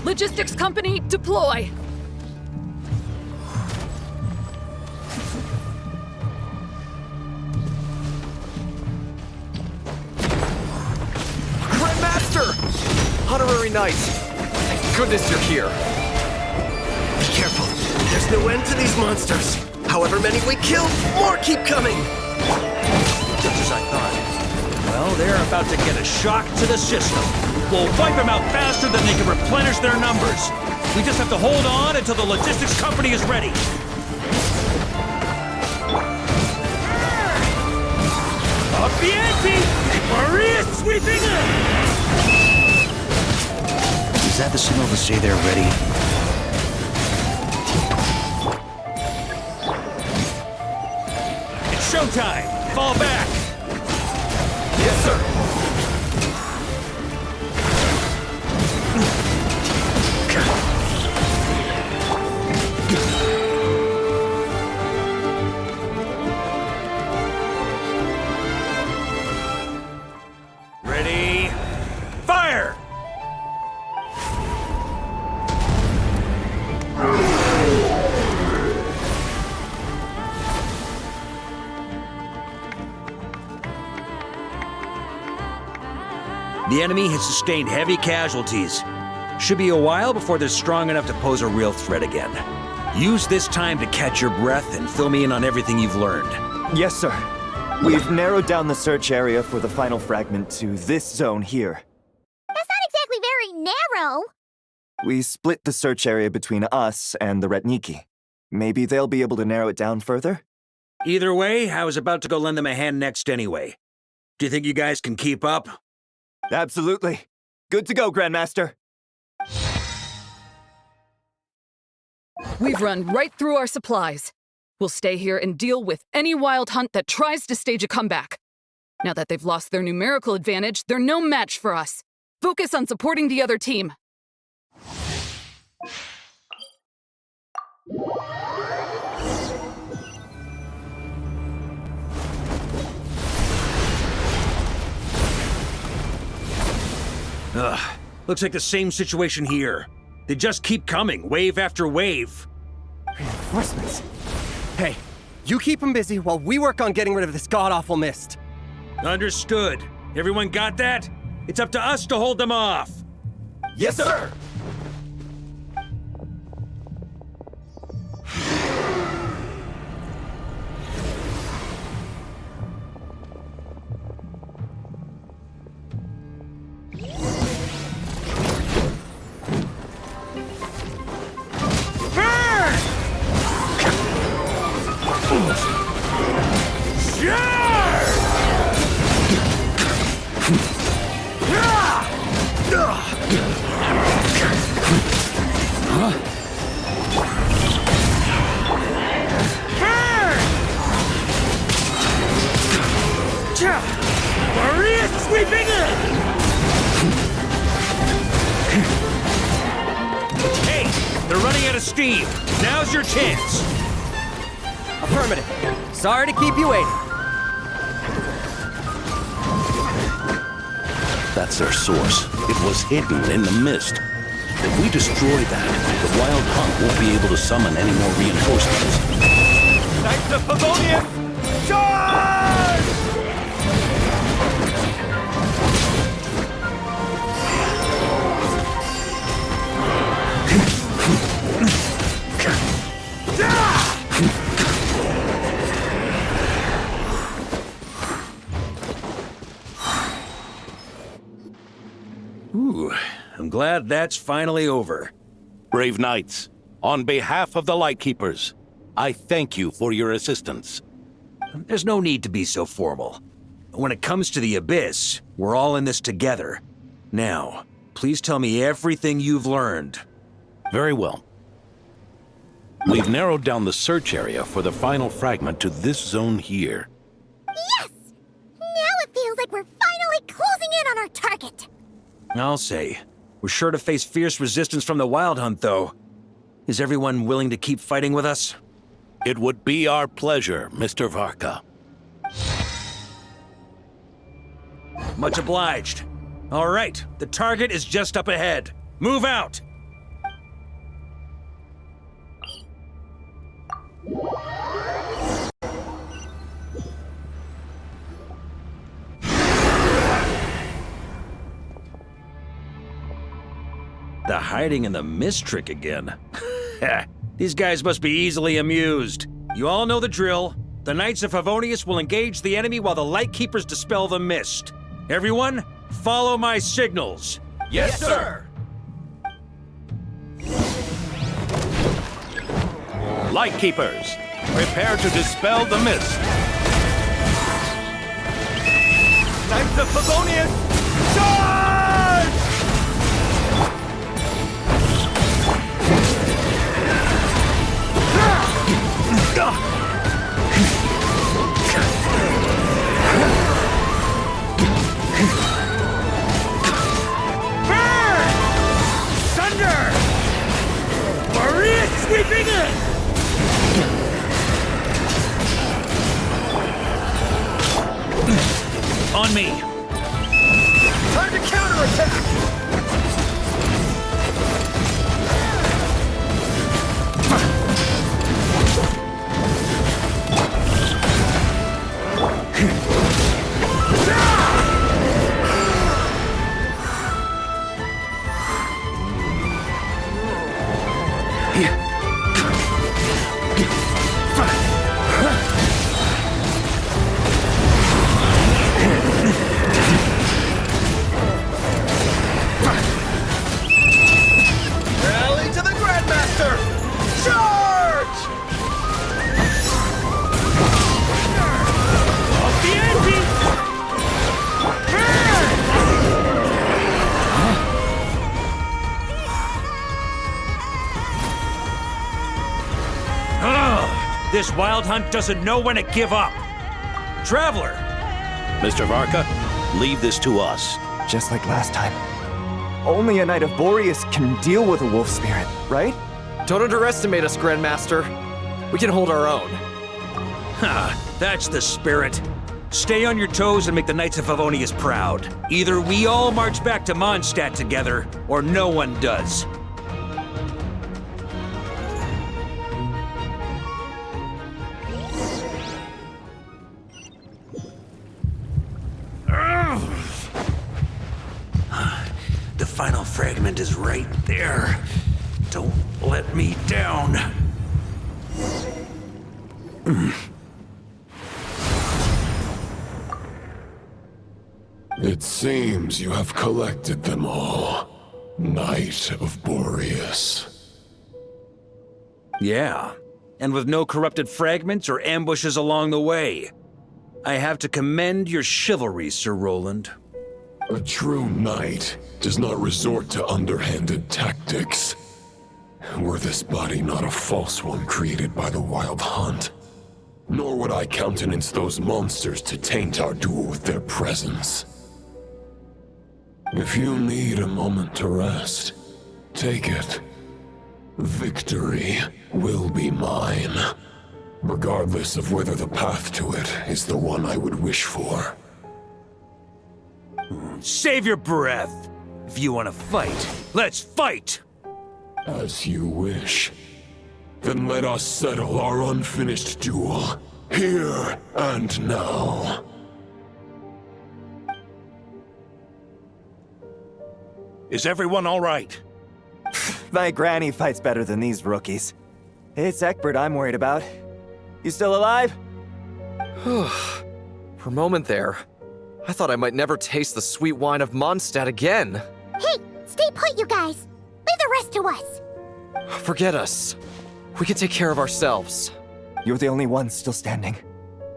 Logistics company, deploy! Grandmaster! Honorary Knight! Thank goodness you're here. Be careful. There's no end to these monsters. However many we kill, more keep coming. Just as I thought. Well, they're about to get a shock to the system. We'll wipe them out faster than they can replenish their numbers. We just have to hold on until the logistics company is ready. Appienti! Maria sweeping in! Is that the signal to say they're ready? It's showtime! Fall back! Yes, sir! Ready? Fire! The enemy has sustained heavy casualties. Should be a while before they're strong enough to pose a real threat again. Use this time to catch your breath and fill me in on everything you've learned. Yes, sir. We've narrowed down the search area for the final fragment to this zone here. That's not exactly very narrow. We split the search area between us and the Retniki. Maybe they'll be able to narrow it down further? Either way, I was about to go lend them a hand next anyway. Do you think you guys can keep up? Absolutely. Good to go, Grandmaster. We've run right through our supplies. We'll stay here and deal with any Wild Hunt that tries to stage a comeback. Now that they've lost their numerical advantage, they're no match for us. Focus on supporting the other team. Ugh, looks like the same situation here. They just keep coming, wave after wave. Reinforcements. Hey, you keep them busy while we work on getting rid of this god-awful mist. Understood. Everyone got that? It's up to us to hold them off. Yes, sir! Sweeping in! Hey, they're running out of steam. Now's your chance. Affirmative. Sorry to keep you waiting. That's their source. It was hidden in the mist. If we destroy that, the Wild Hunt won't be able to summon any more reinforcements. Knights of Favonius, charge! Ooh, I'm glad that's finally over. Brave knights, on behalf of the Lightkeepers, I thank you for your assistance. There's no need to be so formal. When it comes to the Abyss, we're all in this together. Now, please tell me everything you've learned. Very well. We've narrowed down the search area for the final fragment to this zone here. Yes! Now it feels like we're finally closing in on our target. I'll say. We're sure to face fierce resistance from the Wild Hunt, though. Is everyone willing to keep fighting with us? It would be our pleasure, Mr. Varka. Much obliged. All right, the target is just up ahead. Move out! The hiding in the mist trick again. These guys must be easily amused. You all know the drill. The Knights of Favonius will engage the enemy while the Lightkeepers dispel the mist. Everyone, follow my signals. Yes, sir! Lightkeepers, prepare to dispel the mist. Knights of Favonius, charge! Thunder! Maria sweeping in! On me! Time to counterattack! Rally to the Grandmaster! Charge! Off the engine! Oh, this Wild Hunt doesn't know when to give up. Traveler! Mr. Varka, leave this to us. Just like last time. Only a Knight of Boreas can deal with a wolf spirit, right? Don't underestimate us, Grandmaster. We can hold our own. Ha, that's the spirit. Stay on your toes and make the Knights of Favonius proud. Either we all march back to Mondstadt together, or no one does. The final fragment is right there. Don't let me down. It seems you have collected them all, Knight of Boreas. Yeah, and with no corrupted fragments or ambushes along the way. I have to commend your chivalry, Sir Roland. A true knight does not resort to underhanded tactics. Were this body not a false one created by the Wild Hunt, nor would I countenance those monsters to taint our duel with their presence. If you need a moment to rest, take it. Victory will be mine, regardless of whether the path to it is the one I would wish for. Save your breath. If you want to fight, let's fight! As you wish. Then let us settle our unfinished duel, here and now. Is everyone all right? My granny fights better than these rookies. It's Egbert I'm worried about. You still alive? For a moment there, I thought I might never taste the sweet wine of Mondstadt again. Hey, stay put, you guys. Leave the rest to us. Forget us. We can take care of ourselves. You're the only one still standing.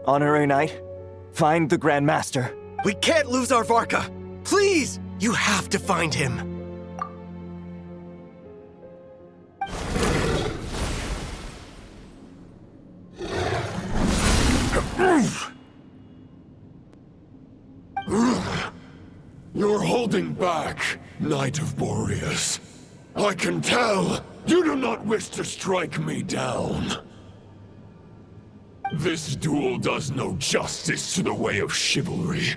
Honorary Knight, find the Grand Master. We can't lose our Varka! Please! You have to find him! You're holding back, Knight of Boreas. I can tell you do not wish to strike me down. This duel does no justice to the way of chivalry.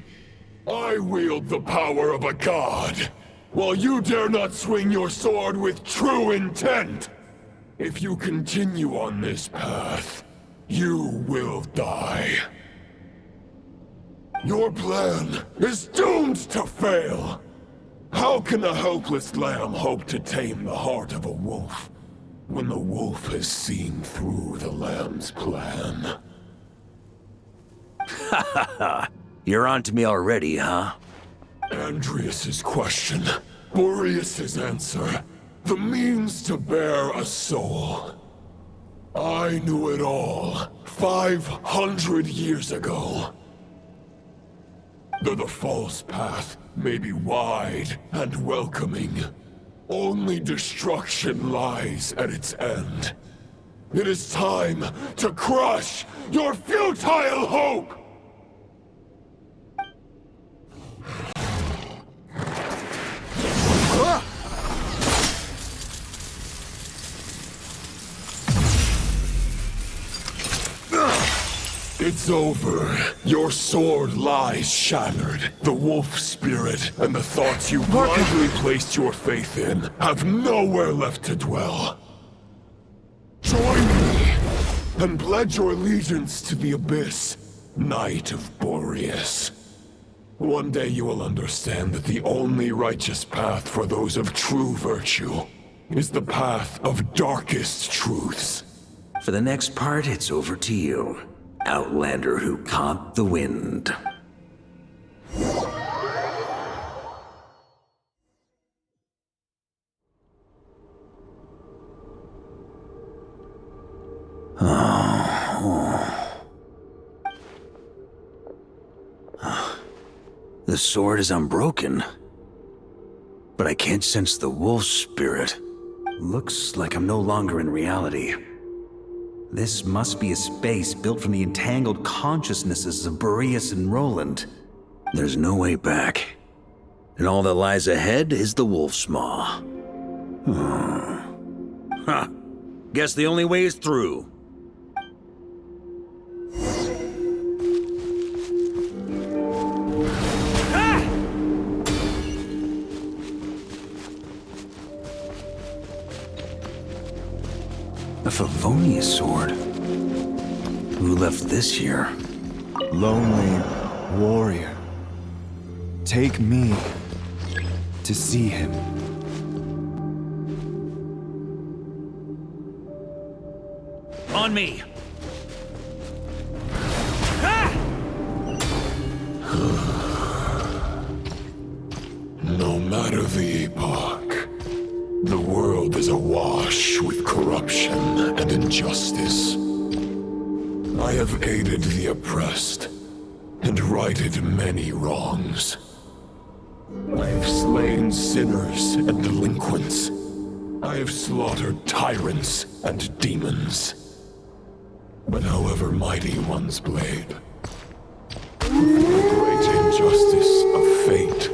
I wield the power of a god, while you dare not swing your sword with true intent. If you continue on this path, you will die. Your plan is doomed to fail. How can a helpless lamb hope to tame the heart of a wolf, when the wolf has seen through the lamb's plan? Ha ha ha! You're on to me already, huh? Andreas's question, Boreas's answer, the means to bear a soul. I knew it all 500 years ago. Though the false path may be wide and welcoming, only destruction lies at its end. It is time to crush your futile hope! It's over. Your sword lies shattered. The wolf spirit and the thoughts you blindly placed your faith in have nowhere left to dwell. Join me and pledge your allegiance to the abyss, Knight of Boreas. One day you will understand that the only righteous path for those of true virtue is the path of darkest truths. For the next part, it's over to you. Outlander who caught the wind. The sword is unbroken, but I can't sense the wolf spirit. Looks like I'm no longer in reality. This must be a space built from the entangled consciousnesses of Boreas and Roland. There's no way back. And all that lies ahead is the wolf's maw. Huh. Guess the only way is through. A Favonius sword? Who left this here? Lonely warrior. Take me to see him. On me! No matter the epoch, the world is awash with corruption and injustice. I have aided the oppressed and righted many wrongs. I have slain sinners and delinquents. I have slaughtered tyrants and demons. But however mighty one's blade, the great injustice of fate,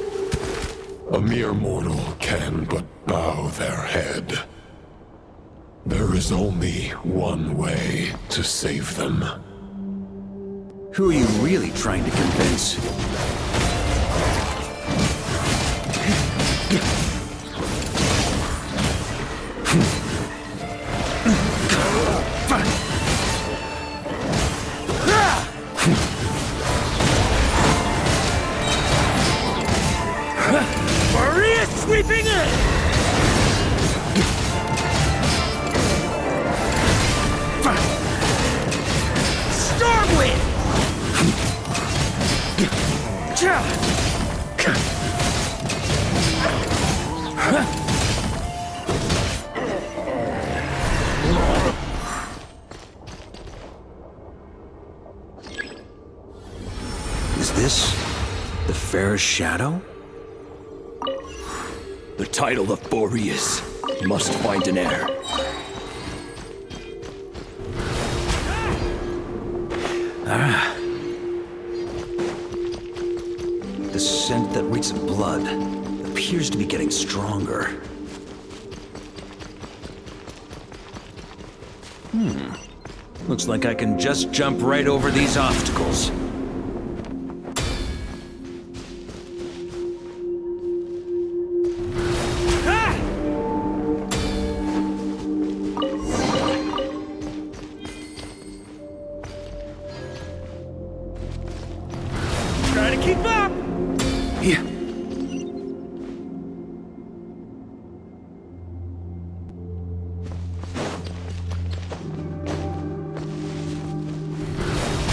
a mere mortal can but bow their head. There is only one way to save them. Who are you really trying to convince? Maria sweeping in! Stormwind! Is this the Fairest Shadow? The title of Boreas must find an heir. Ah. The scent that reeks of blood appears to be getting stronger. Looks like I can just jump right over these obstacles. Try to keep up! Yeah.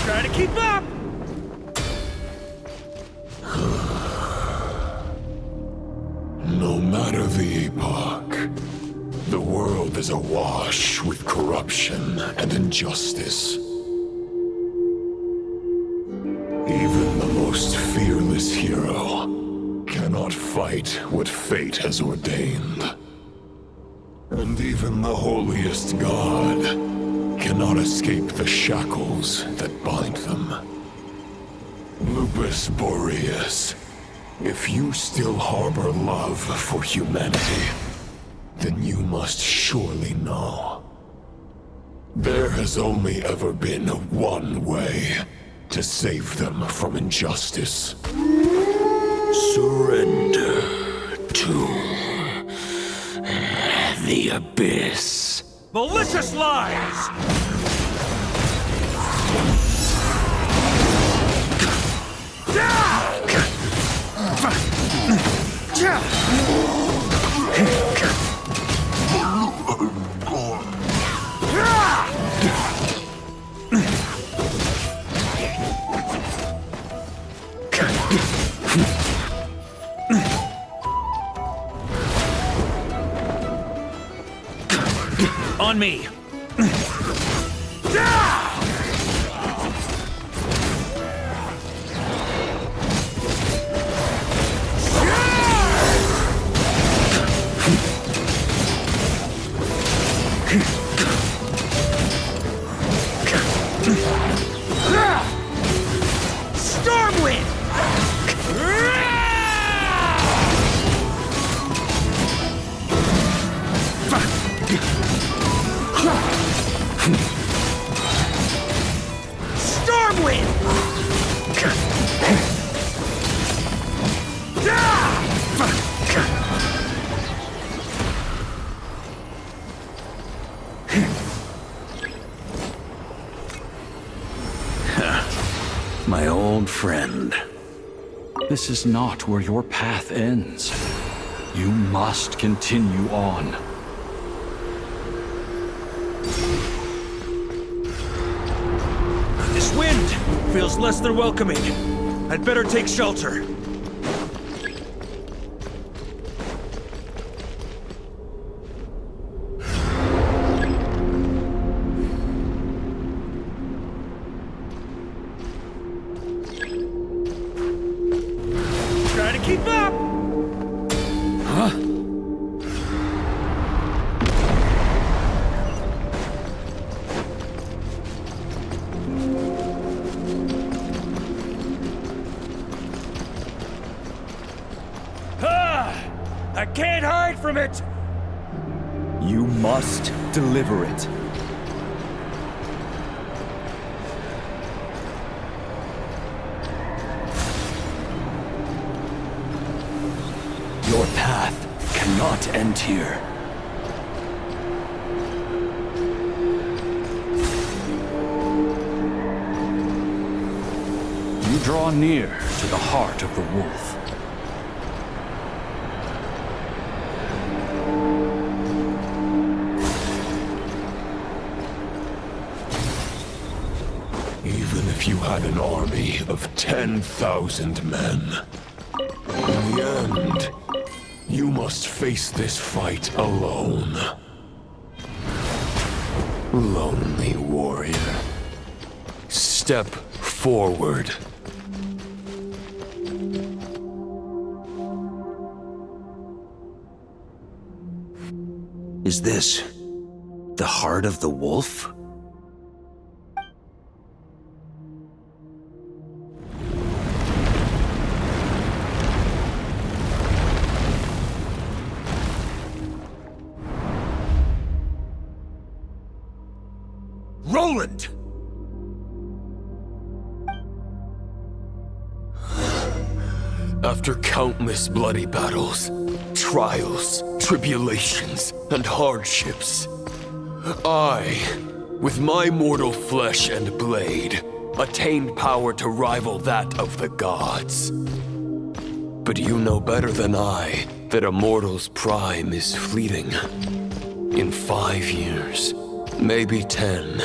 Try to keep up! No matter the epoch, the world is awash with corruption and injustice. Even the most fearless hero cannot fight what fate has ordained. And even the holiest god cannot escape the shackles that bind them. Lupus Boreas, if you still harbor love for humanity, then you must surely know. There has only ever been one way to save them from injustice. Surrender to the abyss. Malicious lies! On me! Stormwind! Stormwind! My old friend. This is not where your path ends. You must continue on. This wind feels less than welcoming. I'd better take shelter. Try to keep up! Huh? I can't hide from it! You must deliver it. Your path cannot end here. You draw near to the heart of the wolf. Even if you had an army of 10,000 men, in the end, you must face this fight alone. Lonely warrior, step forward. Is this the heart of the wolf? Roland! After countless bloody battles, trials, tribulations, and hardships, I, with my mortal flesh and blade, attained power to rival that of the gods. But you know better than I that a mortal's prime is fleeting. In 5 years, maybe 10,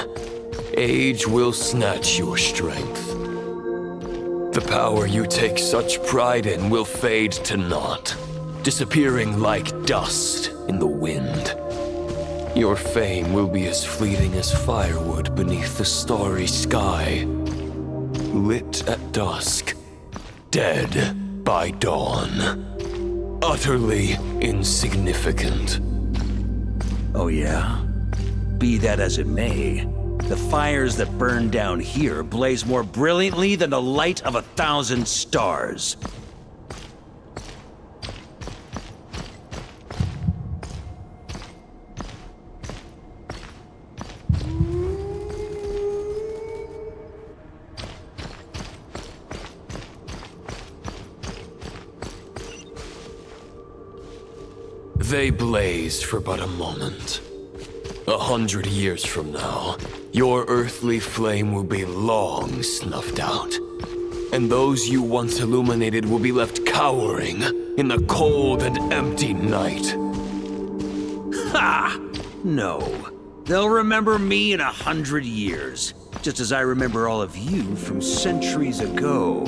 age will snatch your strength. The power you take such pride in will fade to naught, disappearing like dust in the wind. Your fame will be as fleeting as firewood beneath the starry sky, lit at dusk, dead by dawn, utterly insignificant. Oh yeah? Be that as it may, the fires that burn down here blaze more brilliantly than the light of 1,000 stars. They blaze for but a moment. 100 years from now, your earthly flame will be long snuffed out, and those you once illuminated will be left cowering in the cold and empty night. Ha! No. They'll remember me in 100 years, just as I remember all of you from centuries ago.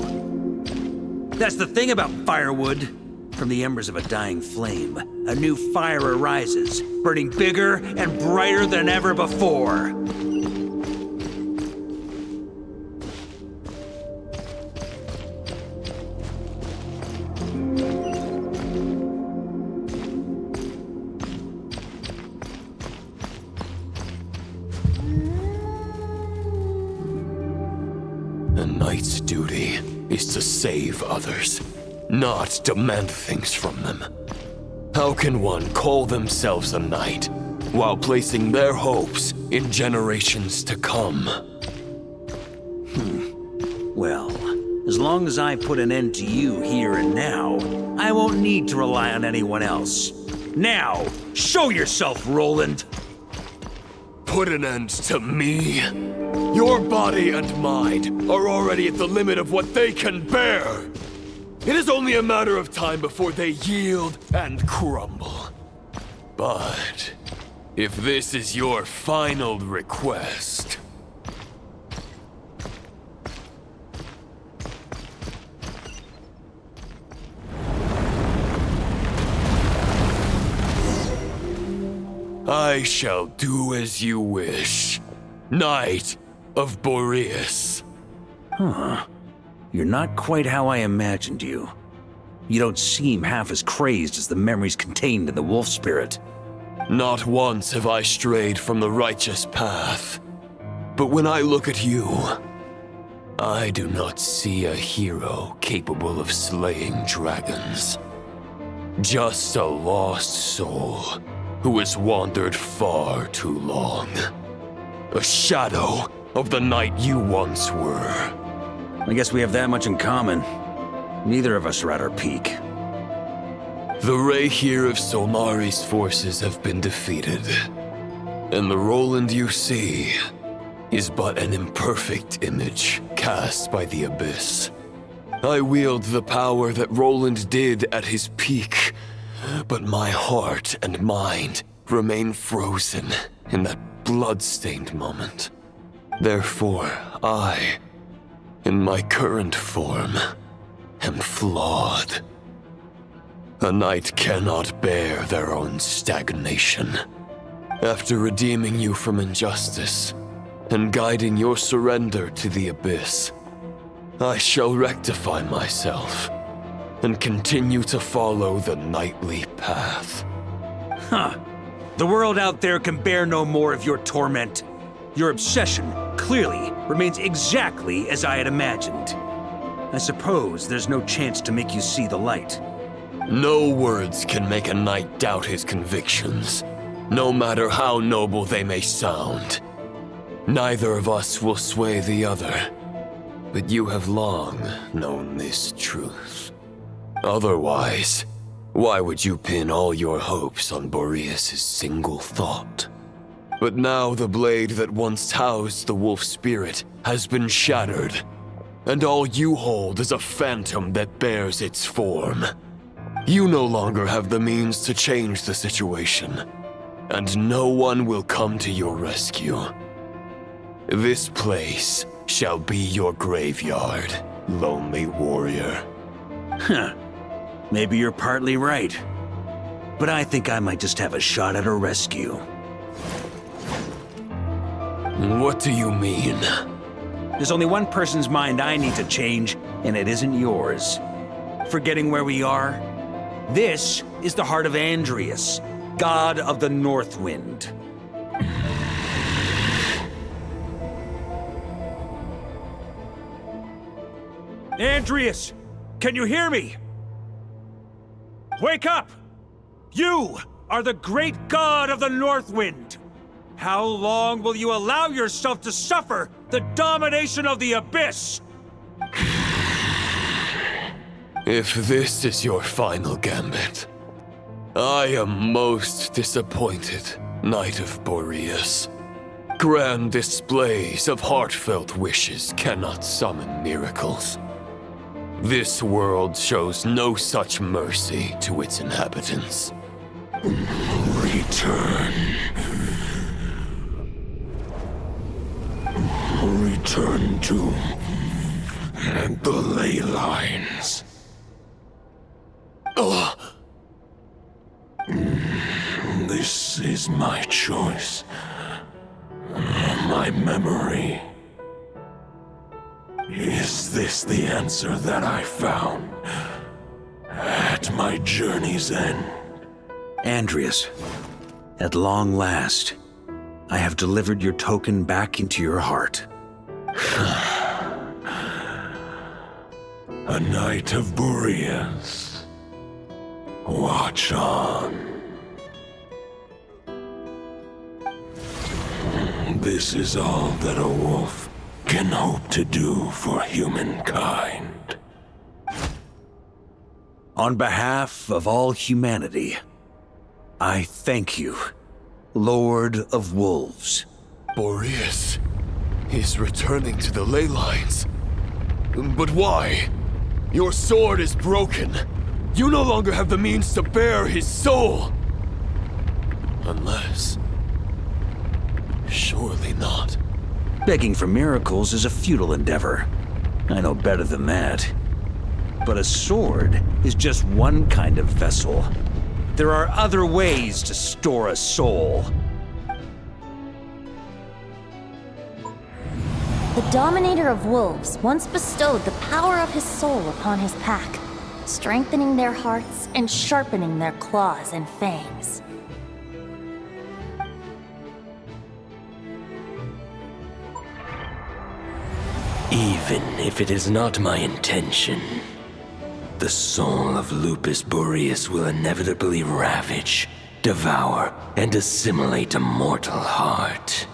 That's the thing about firewood. From the embers of a dying flame, a new fire arises, burning bigger and brighter than ever before. A knight's duty is to save others, not demand things from them. How can one call themselves a knight while placing their hopes in generations to come? Well, as long as I put an end to you here and now, I won't need to rely on anyone else. Now, show yourself, Roland! put an end to me? Your body and mind are already at the limit of what they can bear. It is only a matter of time before they yield and crumble. But if this is your final request... I shall do as you wish. Knight of Boreas. Huh. You're not quite how I imagined you. You don't seem half as crazed as the memories contained in the wolf spirit. Not once have I strayed from the righteous path. But when I look at you, I do not see a hero capable of slaying dragons. Just a lost soul who has wandered far too long. A shadow of the knight you once were. I guess we have that much in common. Neither of us are at our peak. The Rayhir of Solmari's forces have been defeated, and the Roland you see is but an imperfect image cast by the Abyss. I wield the power that Roland did at his peak, but my heart and mind remain frozen in that blood-stained moment. Therefore, I, in my current form, am flawed. A knight cannot bear their own stagnation. After redeeming you from injustice and guiding your surrender to the Abyss, I shall rectify myself and continue to follow the knightly path. Huh. The world out there can bear no more of your torment. Your obsession clearly remains exactly as I had imagined. I suppose there's no chance to make you see the light. No words can make a knight doubt his convictions, no matter how noble they may sound. Neither of us will sway the other, but you have long known this truth. Otherwise, why would you pin all your hopes on Boreas' single thought? But now the blade that once housed the wolf spirit has been shattered, and all you hold is a phantom that bears its form. You no longer have the means to change the situation, and no one will come to your rescue. This place shall be your graveyard, lonely warrior. Huh. Maybe you're partly right. But I think I might just have a shot at a rescue. What do you mean? There's only one person's mind I need to change, and it isn't yours. Forgetting where we are? This is the heart of Andrias, god of the North Wind. Andrias, can you hear me? Wake up! You are the great god of the North Wind. How long will you allow yourself to suffer the domination of the Abyss? If this is your final gambit, I am most disappointed, Knight of Boreas. Grand displays of heartfelt wishes cannot summon miracles. This world shows no such mercy to its inhabitants. Return. Return to the ley lines. This is my choice. My memory. Is this the answer that I found at my journey's end? Andrias, at long last, I have delivered your token back into your heart. A knight of Boreas. Watch on. This is all that a wolf can hope to do for humankind. On behalf of all humanity, I thank you, Lord of Wolves. Boreas is returning to the ley lines. But why? Your sword is broken. You no longer have the means to bear his soul. Unless... surely not. Begging for miracles is a futile endeavor. I know better than that. But a sword is just one kind of vessel. There are other ways to store a soul. The Dominator of Wolves once bestowed the power of his soul upon his pack, strengthening their hearts and sharpening their claws and fangs. Even if it is not my intention, the soul of Lupus Boreas will inevitably ravage, devour, and assimilate a mortal heart.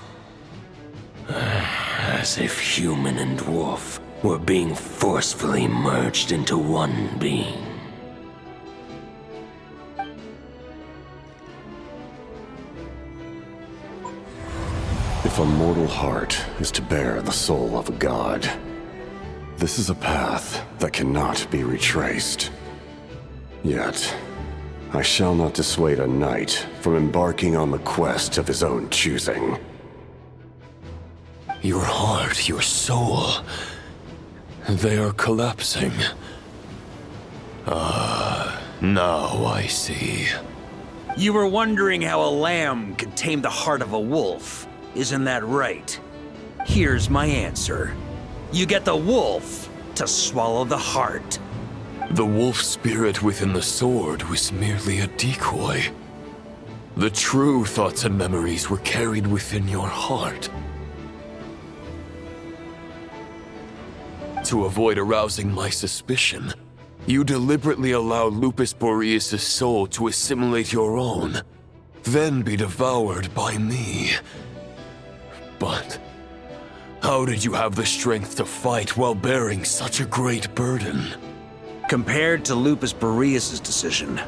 As if human and wolf were being forcefully merged into one being. If a mortal heart is to bear the soul of a god, this is a path that cannot be retraced. Yet, I shall not dissuade a knight from embarking on the quest of his own choosing. Your heart, your soul, they are collapsing. Now I see. You were wondering how a lamb could tame the heart of a wolf. Isn't that right? Here's my answer. You get the wolf to swallow the heart. The wolf spirit within the sword was merely a decoy. The true thoughts and memories were carried within your heart. To avoid arousing my suspicion, you deliberately allowed Lupus Boreas' soul to assimilate your own, then be devoured by me. But how did you have the strength to fight while bearing such a great burden? Compared to Lupus Boreas' decision,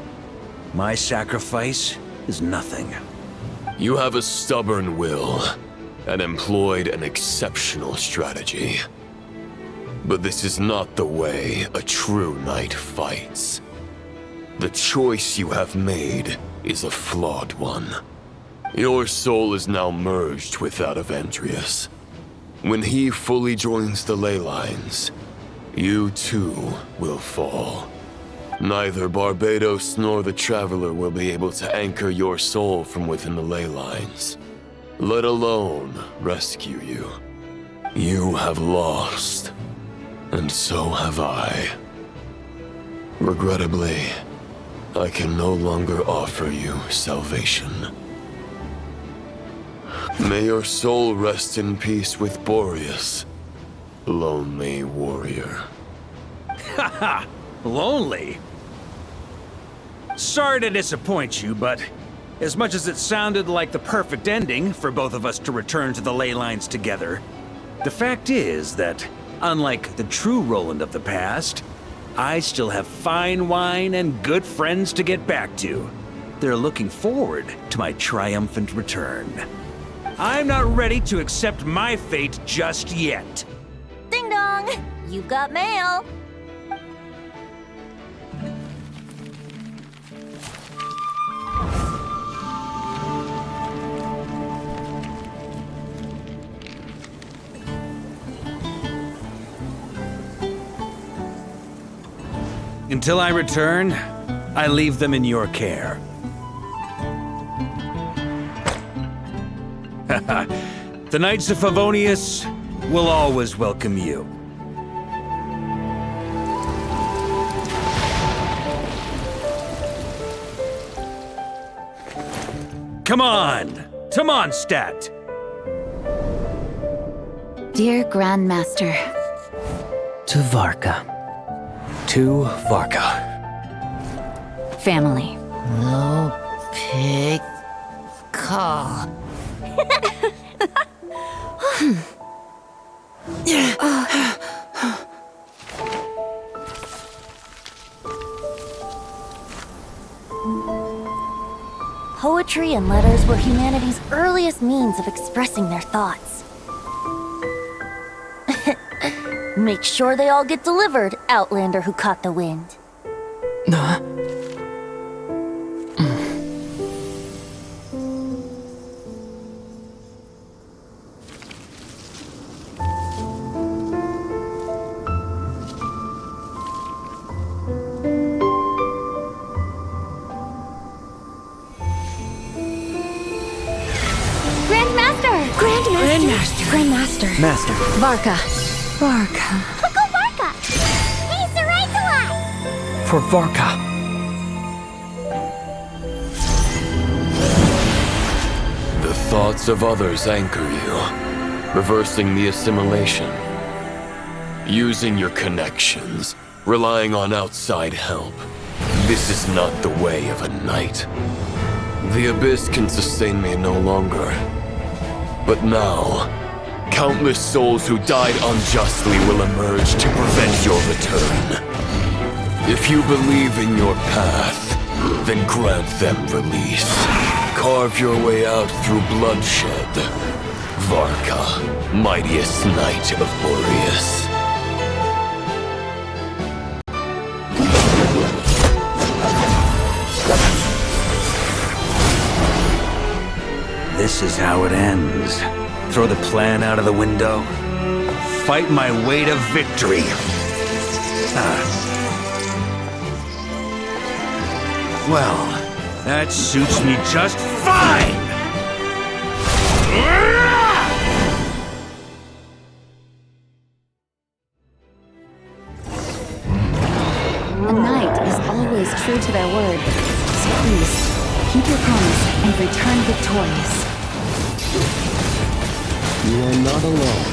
my sacrifice is nothing. You have a stubborn will and employed an exceptional strategy. But this is not the way a true knight fights. The choice you have made is a flawed one. Your soul is now merged with that of Andreas. When he fully joins the ley lines, you too will fall. Neither Barbados nor the Traveler will be able to anchor your soul from within the ley lines, let alone rescue you. You have lost. And so have I. Regrettably, I can no longer offer you salvation. May your soul rest in peace with Boreas, lonely warrior. Haha, lonely? Sorry to disappoint you, but as much as it sounded like the perfect ending for both of us to return to the ley lines together, the fact is that unlike the true Roland of the past, I still have fine wine and good friends to get back to. They're looking forward to my triumphant return. I'm not ready to accept my fate just yet. Ding dong! You've got mail! Until I return, I leave them in your care. The Knights of Favonius will always welcome you. Come on! Stat! Dear Grandmaster. To Varka. To Varka. Family. No pig call. Poetry and letters were humanity's earliest means of expressing their thoughts. Make sure they all get delivered, Outlander who caught the wind. Grandmaster. Master. Varka. Go Varka! He's the right to us! For Varka. The thoughts of others anchor you, reversing the assimilation. Using your connections, relying on outside help. This is not the way of a knight. The Abyss can sustain me no longer. But now, countless souls who died unjustly will emerge to prevent your return. If you believe in your path, then grant them release. Carve your way out through bloodshed. Varka, mightiest knight of Boreas. This is how it ends. Throw the plan out of the window. Fight my way to victory. Well, that suits me just fine! A knight is always true to their word. So please, keep your promise and return victorious. You are not alone.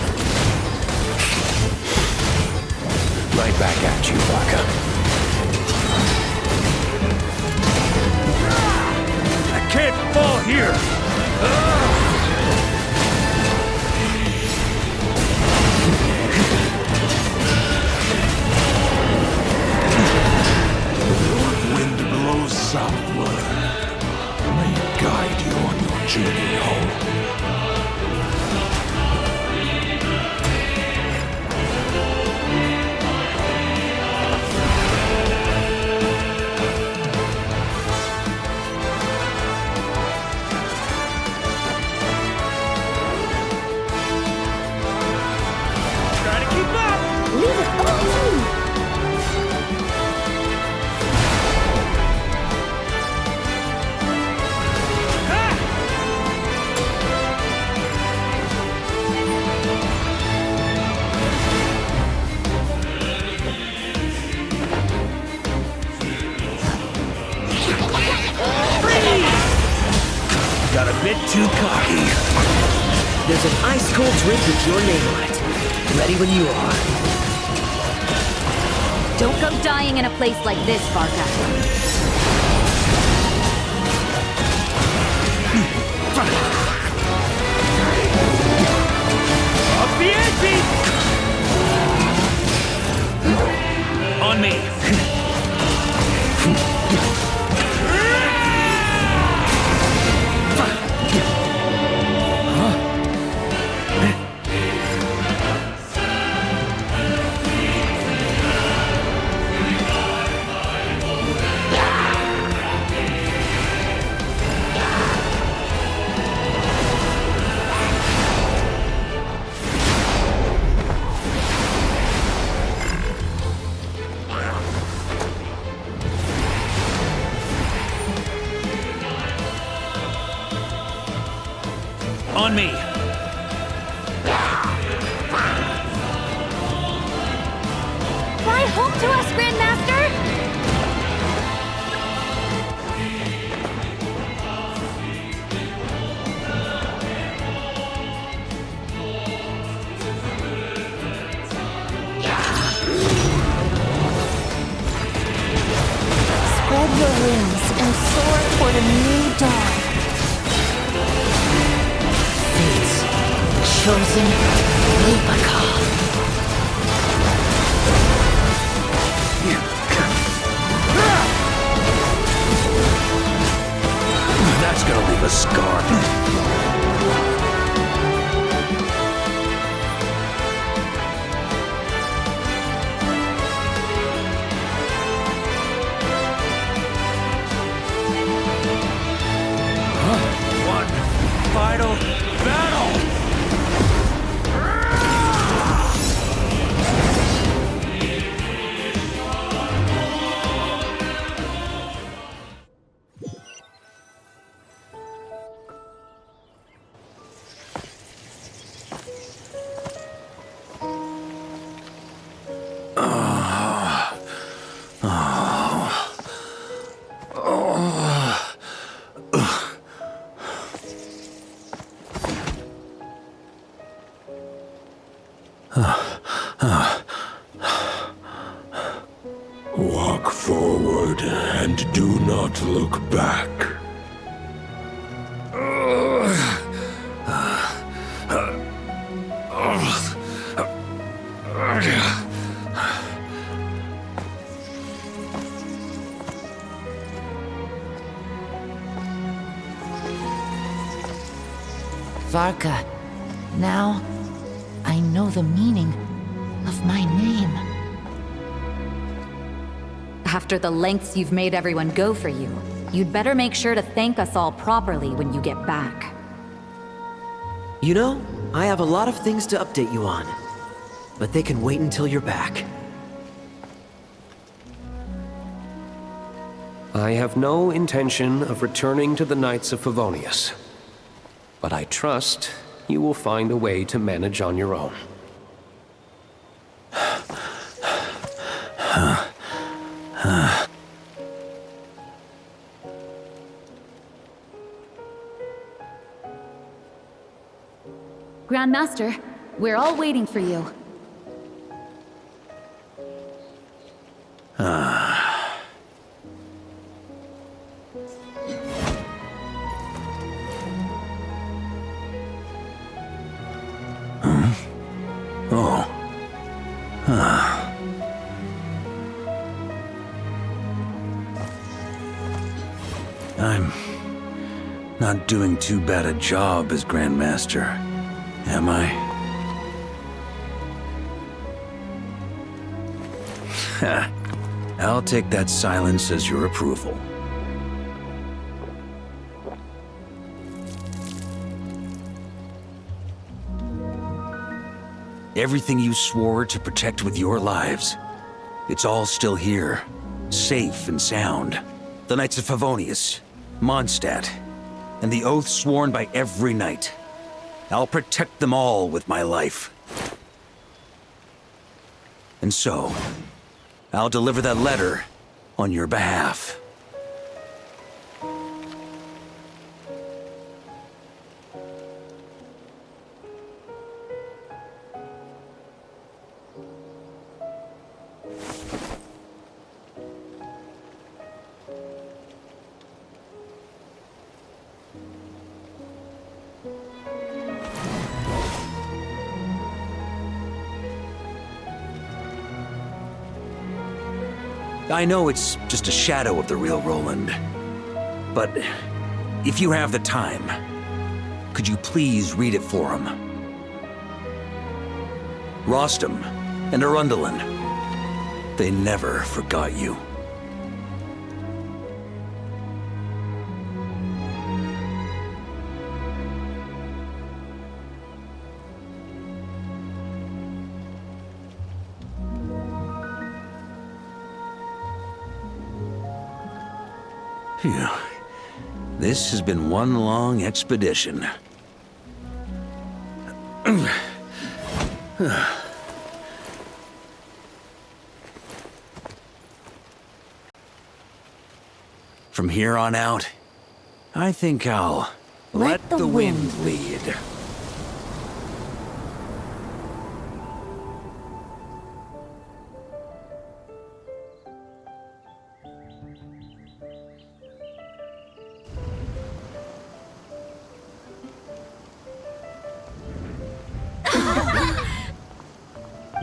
Right back at you, Varka. I can't fall here! Wind blows southward. May it guide you on your journey home. Got a bit too cocky. There's an ice-cold drink with your name on it. Ready when you are. Don't go dying in a place like this, Varka. Up the ante! On me. On me. Fly home to us, Grandmaster! Spread your wings and soar toward a new dawn. Chosen Lupacol. That's gonna leave of a scar. Final battle! Walk forward and do not look back. Varka, now I know the meaning of my name. After the lengths you've made everyone go for you, you'd better make sure to thank us all properly when you get back. You know, I have a lot of things to update you on, but they can wait until you're back. I have no intention of returning to the Knights of Favonius, but I trust you will find a way to manage on your own. Grandmaster, we're all waiting for you. I'm not doing too bad a job as Grandmaster, am I? I'll take that silence as your approval. Everything you swore to protect with your lives, it's all still here, safe and sound. The Knights of Favonius, Mondstadt, and the oath sworn by every knight. I'll protect them all with my life. And so, I'll deliver that letter on your behalf. I know it's just a shadow of the real Roland, but if you have the time, could you please read it for him? Rostam and Arundelen, they never forgot you. Phew. This has been one long expedition. From here on out, I think I'll let the wind lead.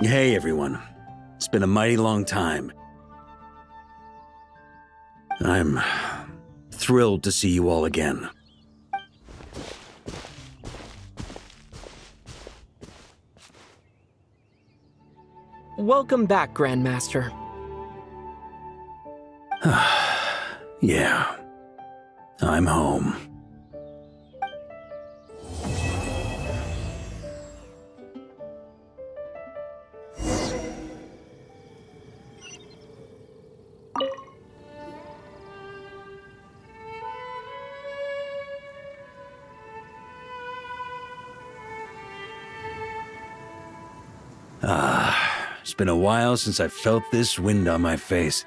Hey everyone, it's been a mighty long time. I'm thrilled to see you all again. Welcome back, Grandmaster. Yeah. I'm home. It's been a while since I felt this wind on my face.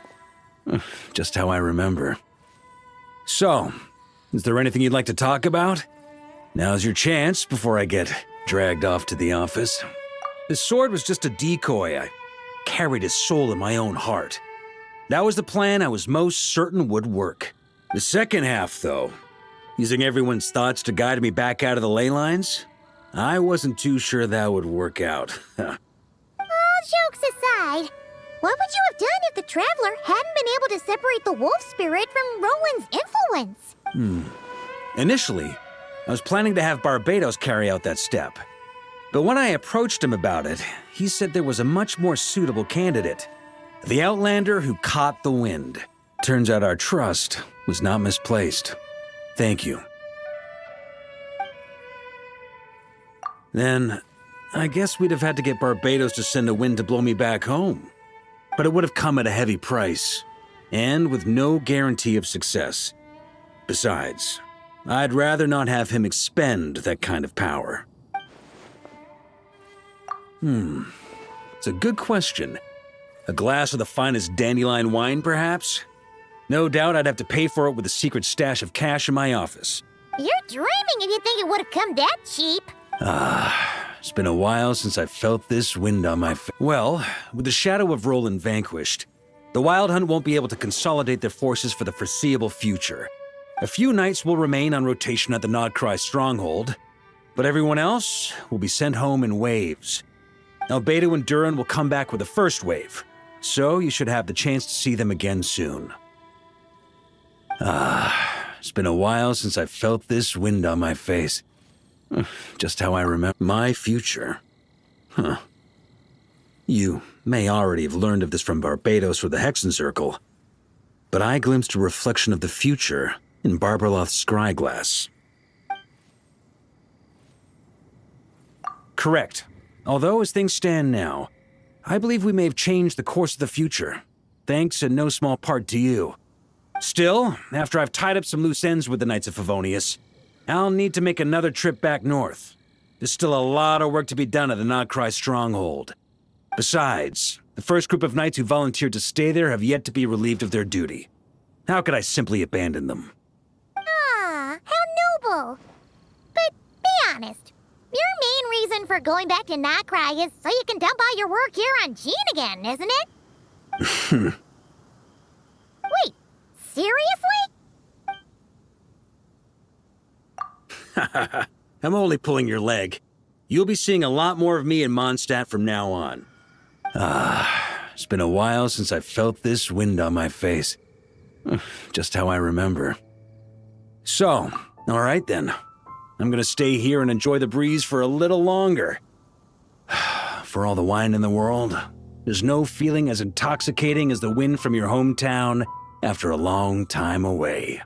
Just how I remember. So, is there anything you'd like to talk about? Now's your chance before I get dragged off to the office. This sword was just a decoy. I carried his soul in my own heart. That was the plan I was most certain would work. The second half, though, using everyone's thoughts to guide me back out of the ley lines, I wasn't too sure that would work out. All jokes aside, what would you have done if the Traveler hadn't been able to separate the wolf spirit from Roland's influence? Initially, I was planning to have Barbatos carry out that step. But when I approached him about it, he said there was a much more suitable candidate. The Outlander who caught the wind. Turns out our trust was not misplaced. Thank you. Then, I guess we'd have had to get Barbatos to send a wind to blow me back home. But it would have come at a heavy price, and with no guarantee of success. Besides, I'd rather not have him expend that kind of power. It's a good question. A glass of the finest dandelion wine, perhaps? No doubt I'd have to pay for it with a secret stash of cash in my office. You're dreaming if you think it would have come that cheap. It's been a while since I felt this wind on my face. Well, with the shadow of Roland vanquished, the Wild Hunt won't be able to consolidate their forces for the foreseeable future. A few knights will remain on rotation at the Nodcry stronghold, but everyone else will be sent home in waves. Albedo and Durin will come back with the first wave, so you should have the chance to see them again soon. It's been a while since I felt this wind on my face. Just how I remember my future. You may already have learned of this from Barbatos or the Hexen Circle, but I glimpsed a reflection of the future in Barbarloth's scryglass. Correct. Although as things stand now, I believe we may have changed the course of the future, thanks in no small part to you. Still, after I've tied up some loose ends with the Knights of Favonius, I'll need to make another trip back north. There's still a lot of work to be done at the Nodcry stronghold. Besides, the first group of knights who volunteered to stay there have yet to be relieved of their duty. How could I simply abandon them? How noble. But be honest, your main reason for going back to Nodcry is so you can dump all your work here on Jean again, isn't it? Wait, seriously? I'm only pulling your leg. You'll be seeing a lot more of me in Mondstadt from now on. It's been a while since I felt this wind on my face. Just how I remember. So, all right then. I'm gonna stay here and enjoy the breeze for a little longer. For all the wine in the world, there's no feeling as intoxicating as the wind from your hometown after a long time away.